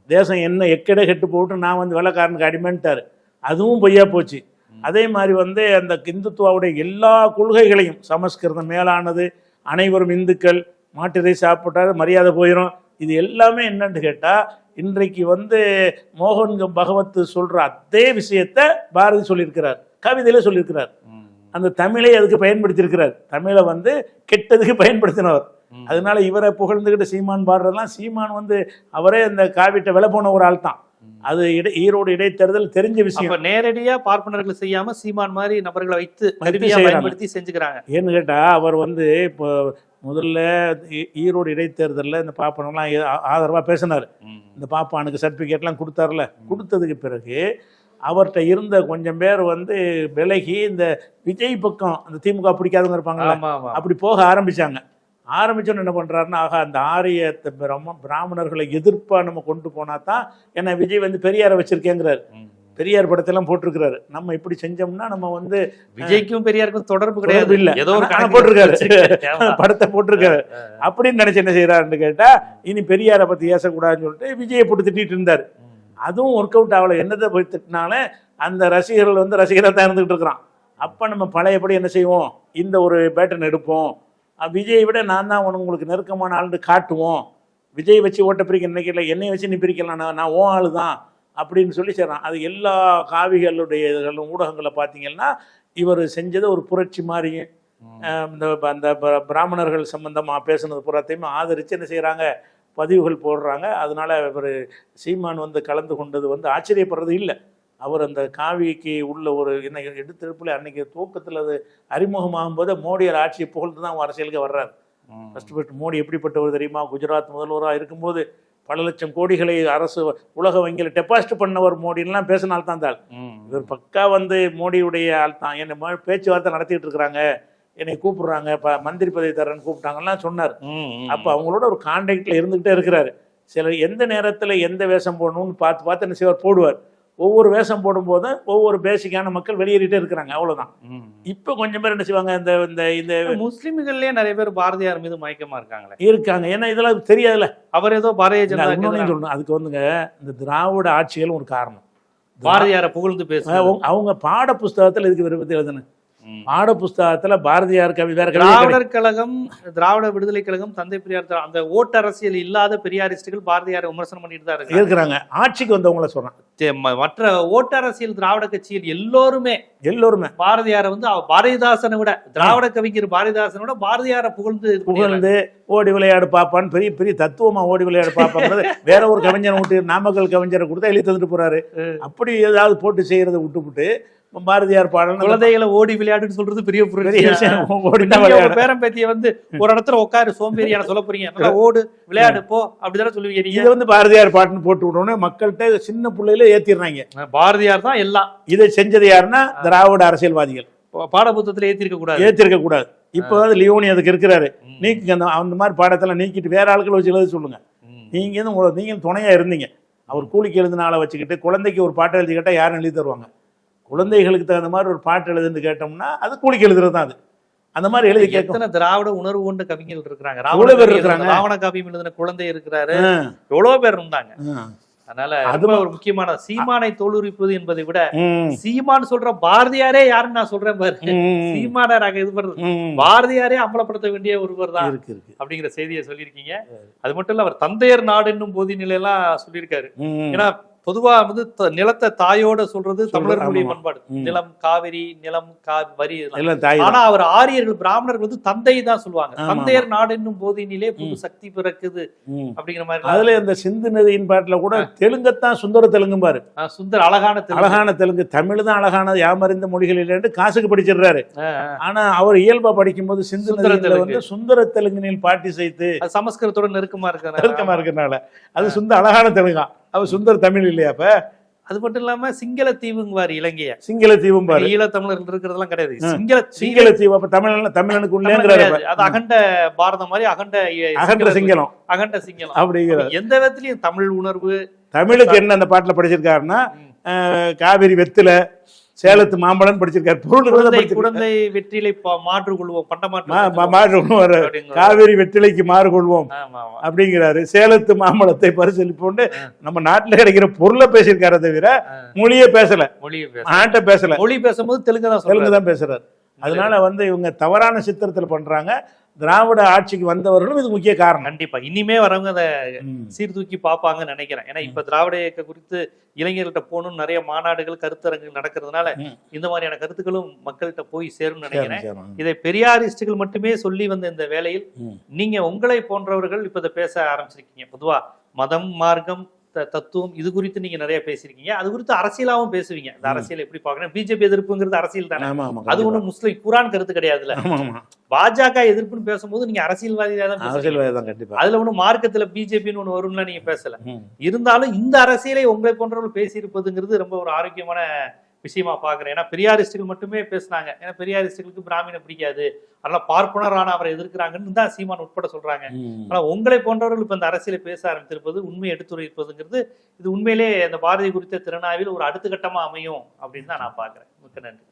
தேசம் என்ன எக்கடை கெட்டு போட்டு நான் வந்து வெள்ளக்காரனுக்கு அடிமைன்ட்டாரு, அதுவும் பொய்யா போச்சு. அதே மாதிரி வந்து அந்த இந்துத்துவாவுடைய எல்லா கொள்கைகளையும், சமஸ்கிருதம் மேலானது, அனைவரும் இந்துக்கள், மாட்டிறை சாப்பிட்டாரு மரியாதை போயிடும், இது எல்லாமே என்னன்னு கேட்டா இன்றைக்கு வந்து மோகன் பகவத் சொல்ற அதே விஷயத்த பாரதி சொல்லியிருக்கிறார், கவிதையில சொல்லியிருக்கிறார். அந்த தமிழை அதுக்கு பயன்படுத்தியிருக்கிறார். தமிழை வந்து கெட்டதுக்கு பயன்படுத்தினவர். அதனால இவரை புகழ்ந்துகிட்டு சீமான் பாடுறதுலாம், சீமான் வந்து அவரே அந்த காவிட்ட விலை போன ஒரு ஆள் தான். அது ஈரோடு இடைத்தேர்தல் தெரிஞ்ச விஷயம். நேரடியா பார்ப்பனர்கள் செய்யாம சீமான் மாதிரி நபர்களை வைத்து பயன்படுத்தி செஞ்சுக்கிறாங்க. ஏன்னு கேட்டா அவர் வந்து இப்போ முதல்ல ஈரோடு இடைத்தேர்தலில் இந்த பாப்பானெல்லாம் ஆதரவா பேசினார். இந்த பாப்பானுக்கு சர்டிபிகேட்லாம் கொடுத்தாருல, கொடுத்ததுக்கு பிறகு அவர்கிட்ட இருந்த கொஞ்சம் பேர் வந்து விலகி இந்த விஜய் பக்கம், அந்த திமுக பிடிக்காதவங்க இருப்பாங்க, அப்படி போக ஆரம்பிச்சாங்க. ஆரம்பிச்சோன்னு என்ன பண்ணுறாருன்னா, ஆகா அந்த ஆரியத்தை பிராமணர்களை எதிர்ப்பாக நம்ம கொண்டு போனால் தான், ஏன்னா விஜய் வந்து பெரியாரை வச்சிருக்கேங்கிறாரு, பெரியார் படத்தெல்லாம் போட்டிருக்கிறாரு. நம்ம இப்படி செஞ்சோம்னா நம்ம வந்து விஜய்க்கும் பெரியாருக்கும் தொடர்பு கிடையாது, இல்ல ஏதோ ஒரு போட்டிருக்காரு, படத்தை போட்டிருக்காரு. அப்படின்னு நினைச்சு என்ன செய்யறாருன்னு கேட்டா, இனி பெரியாரை பத்தி ஏசக்கூடாதுன்னு சொல்லிட்டு விஜயை போட்டு திட்டிட்டு இருந்தாரு. அதுவும் ஒர்க் அவுட் ஆகல. என்னதை போய் திட்டினாலும் அந்த ரசிகர்கள் வந்து ரசிகராக தான் இருந்துகிட்டு இருக்கிறான். அப்போ நம்ம பழையபடி என்ன செய்வோம், இந்த ஒரு பேட்டன் எடுப்போம், விஜயை விட நான் தான் உங்களுக்கு நெருக்கமான ஆளுன்னு காட்டுவோம், விஜய் வச்சு ஓட்ட பிரிக்க நினைக்கல, என்னை வச்சு நீ பிரிக்கலாம், நான் ஓ ஆளு தான் அப்படின்னு சொல்லி செய்கிறான். அது எல்லா காவிகளுடைய ஊடகங்களை பார்த்தீங்கன்னா இவர் செஞ்சதை ஒரு புரட்சி மாதிரி அந்த பிராமணர்கள் சம்பந்தமாக பேசுனது புறத்தையும் ஆதரித்து என்ன செய்கிறாங்க, பதிவுகள் போடுறாங்க. அதனால இவர் சீமான் வந்து கலந்து கொண்டது வந்து ஆச்சரியப்படுறது இல்லை. அவர் அந்த காவிக்கு உள்ள ஒரு என்ன எடுத்தெடுப்புல அன்னைக்கு தூக்கத்தில் அது அறிமுகமாகும் போது மோடியோட ஆட்சியை புகழ்ந்து தான் அரசியலுக்கு வர்றாரு. ஃபர்ஸ்ட் மோடி எப்படிப்பட்டவர் தெரியுமா, குஜராத் முதல்வராக இருக்கும்போது பல லட்சம் கோடிகளை அரசு உலக வங்கியில் டெபாசிட் பண்ணவர் மோடின்லாம் பேசினால்தான் தான். இவர் பக்கா வந்து மோடியுடைய ஆள் தான். என்ன பேச்சுவார்த்தை நடத்திட்டு இருக்கிறாங்க, என்னை கூப்பிடுறாங்க, மந்திரி பதவி தரேன்னு கூப்பிட்டாங்கலாம் சொன்னார். அப்போ அவங்களோட ஒரு கான்டாக்டில் இருந்துக்கிட்டே இருக்கிறாரு. சிலர் எந்த நேரத்தில் எந்த வேஷம் போடணும்னு பார்த்து பார்த்து என்ன செய்வார், போடுவார். ஒவ்வொரு வேஷம் போடும்போது ஒவ்வொரு பேசிக்கான மக்கள் வெளியேறிட்டே இருக்கிறாங்க, அவ்வளோதான். இப்போ கொஞ்சம் பேர் என்ன செய்வாங்க, இந்த முஸ்லிம்கள்லேயே நிறைய பேர் பாரதியார் மீது மயக்கமா இருக்காங்க. ஏன்னா இதெல்லாம் தெரியாதுல்ல, அவர் ஏதோ பாரதிய ஜனதா சொல்லணும். அதுக்கு வந்துங்க இந்த திராவிட ஆட்சிகளும் ஒரு காரணம். பாரதியாரை புகழ்ந்து பேச அவங்க பாட புஸ்தகத்தில் இதுக்கு விருப்பத்தை எழுதுன பாட புஸ்தகத்துல பாரதியார் கவி வேற, திராவிடர் கழகம், திராவிட விடுதலை கழகம், தந்தை பெரியார், அந்த ஓட்டு அரசியல் இல்லாத பெரியாரிஸ்டுகள் பாரதியாரை விமர்சனம் பண்ணிட்டு தான் இருக்கிறாங்க. ஆட்சிக்கு வந்தவங்கள சொல்றேன், மற்ற ஓட்டு அரசியல் திராவிட கட்சியில் எல்லோருமே பாரதியாரை வந்து பாரதிதாசனை விட, திராவிட கவிஞர் பாரதிதாசனை விட பாரதியாரை புகழ்ந்து ஓடி விளையாடு பாப்பான்னு பெரிய பெரிய தத்துவமா ஓடி விளையாடு பாப்பாங்கிறது வேற ஒரு கவிஞரை விட்டு நாமக்கல் கவிஞரை கொடுத்தா எழுதி தந்துட்டு போறாரு. அப்படி ஏதாவது போட்டு செய்யறதை விட்டுவிட்டு பாரதியார் பாடல் குழந்தைகளை ஓடி விளையாடுன்னு சொல்றது பெரிய பேரம் பேத்திய வந்து ஒரு இடத்துல உட்காரு சோம்பேறியான சொல்ல போறீங்க, ஓடு விளையாடு போ அப்படிதானே சொல்லுவீங்க. இதை வந்து பாரதியார் பாட்டுன்னு போட்டு விடணும், மக்கள்கிட்ட சின்ன பிள்ளையில ஏத்திடுறாங்க. பாரதியார் தான் எல்லாம். இதை செஞ்சது யாருன்னா திராவிட அரசியல்வாதிகள். பாடப்புத்தகத்துல ஏத்திருக்க கூடாது. இப்ப வந்து லியோனி அதுக்கு இருக்கிறாரு, நீங்க அந்த மாதிரி பாடத்தெல்லாம் நீக்கிட்டு வேற ஆட்கள் வச்சு எழுத சொல்லுங்க. நீங்க துணையா இருந்தீங்க. அவர் கூலிக்கு எழுதின ஆளை வச்சுக்கிட்டு குழந்தைக்கு ஒரு பாட்டை எழுதி கேட்டா யாரும் எழுதி தருவாங்க? குழந்தைகளுக்கு தகுந்த மாதிரி ஒரு பாட்டு எழுதுன்னு கேட்டோம்னா அது கூலிக்கு எழுதுறது தான். அது அந்த மாதிரி எழுதி கேட்க திராவிட உணர்வு கொண்ட கவிஞர்கள் இருக்கிறாங்க, ராவண காவியம் எழுதின குழந்தை இருக்கிறாரு, எவ்வளவு பேர் இருந்தாங்க. அதனால அது ஒரு முக்கியமான சீமானை தோலுரிப்பது என்பதை விட சீமான் சொல்ற பாரதியாரே யாருன்னு நான் சொல்றேன் பாரு, சீமானாக இது பண்றது பாரதியாரே அமலப்படுத்த வேண்டிய ஒருவர் தான் அப்படிங்கிற செய்தியை சொல்லியிருக்கீங்க. அது மட்டும் இல்ல, அவர் தந்தையர் நாடு என்னும் போதி நிலையெல்லாம் சொல்லியிருக்காரு. ஏன்னா பொதுவா வந்து நிலத்தை தாயோட சொல்றது தமிழர்களுடைய பண்பாடு, நிலம் காவிரி, நிலம் வரி. ஆனா அவர் ஆரியர்கள் பிராமணர்கள் வந்து தந்தை தான் சொல்லுவாங்க. தந்தையர் நாடு என்னும் போதினிலே புது சக்தி பிறக்குது அப்படிங்கிற மாதிரி. அதுல இந்த சிந்து நதியின் பாட்டுல கூட தெலுங்கத்தான் சுந்தர தெலுங்கு பாரு, சுந்தர் அழகான தெலுங்கு. தமிழ் தான் அழகானது, யாமறிந்த மொழிகள் இல்லைன்னு காசுக்கு படிச்சிடுறாரு. ஆனா அவர் இயல்பா படிக்கும் போது சிந்து நதியில வந்து சுந்தர தெலுங்கினில் பாட்டி செய்து சமஸ்கிருதத்தோட நெருக்கமா இருக்கிறனால அது அழகான தெலுங்கா, அவர் சுந்தர் தமிழ் இல்லையா? அப்ப அது மட்டும் இல்லாம சிங்கள தீவுங்குவார் இலங்கைய, சிங்கள தீவும் பாரு, ஈழ தமிழர்கள் இருக்கிறதெல்லாம் கிடையாது, சிங்கள தீவு. அப்ப தமிழனுக்கு உள்ளேங்கிறாரு, அது அகண்ட பாரதம் மாதிரி அகண்ட சிங்களம் அப்படிங்கிற. எந்த விதத்திலயும் தமிழ் உணர்வு. தமிழுக்கு என்ன அந்த பாட்டுல படிச்சிருக்காருன்னா, காவிரி வெத்தில சேலத்து மாம்பழம் படிச்சிருக்காரு. குழந்தை வெற்றிலை மாற்று கொள்வோம், காவிரி வெற்றிலைக்கு மாறு கொள்வோம் அப்படிங்கிறாரு. சேலத்து மாம்பழத்தை பரிசீலிப்போன்னு நம்ம நாட்டுல கிடைக்கிற பொருளை பேசியிருக்காரு, தவிர மொழியே பேசல, நாட்டை பேசல. மொழி பேசும்போது தெலுங்கு தான் பேசுறாரு. அதனால வந்து இவங்க தவறான சித்திரத்தில் பண்றாங்க. திராவிட ஆட்சிக்கு வந்தவர்களும் இது முக்கிய காரணம். கண்டிப்பா இனிமே வரவங்க அதை சீர்தூக்கி பார்ப்பாங்கன்னு நினைக்கிறேன். ஏன்னா இப்ப திராவிட இயக்க குறித்து இளைஞர்கள்ட்ட போகணும், நிறைய மாநாடுகள் கருத்தரங்குகள் நடக்கிறதுனால இந்த மாதிரியான கருத்துக்களும் மக்கள்கிட்ட போய் சேரும்னு நினைக்கிறேன். இதை பெரியாரிஸ்டுகள் மட்டுமே சொல்லி வந்த இந்த வேளையில் நீங்க உங்களை போன்றவர்கள் இப்ப இதை பேச ஆரம்பிச்சிருக்கீங்க. பொதுவா மதம், மார்க்கம், தத்துவம் இது குறித்து நீங்க நிறைய பேசிருக்கீங்க. அது குறித்து அரசியலாவும் பேசுவீங்க. இந்த அரசியல் எப்படி பாக்கணும், பிஜேபி எதிர்ப்புங்கிறது அரசியல் தானே, அது ஒண்ணும் முஸ்லிம் குரான் கருத்து கிடையாதுல. பாஜக எதிர்ப்புன்னு பேசும்போது நீங்க அரசியல்வாதியா தான் பேசுறீங்க. அதுல ஒண்ணு மார்க்கத்துல பிஜேபின்னு ஒண்ணு வரும்ல, நீங்க பேசல. இருந்தாலும் இந்த அரசியலை உங்களை போன்றவர்கள் பேசியிருப்பதுங்கிறது ரொம்ப ஒரு ஆரோக்கியமான விஷயமா பாக்குறேன். ஏன்னா பெரியாரிஸ்டுகள் மட்டுமே பேசினாங்க. ஏன்னா பெரியாரிஸ்டுகளுக்கு பிராமணனை பிடிக்காது, அதனால பார்ப்பனரான அவரை எதிர்க்கிறாங்கன்னு தான் சீமான் உட்பட சொல்றாங்க. ஆனா உங்களை போன்றவர்கள் இப்ப இந்த அரசியலை பேச ஆரம்பித்திருப்பது, உண்மை எடுத்துரைப்பதுங்கிறது இது உண்மையிலே அந்த பாரதி குறித்த திறனாய்வில் ஒரு அடுத்த கட்டமா அமையும் அப்படின்னு தான் நான் பாக்குறேன். மிக்க நன்றி.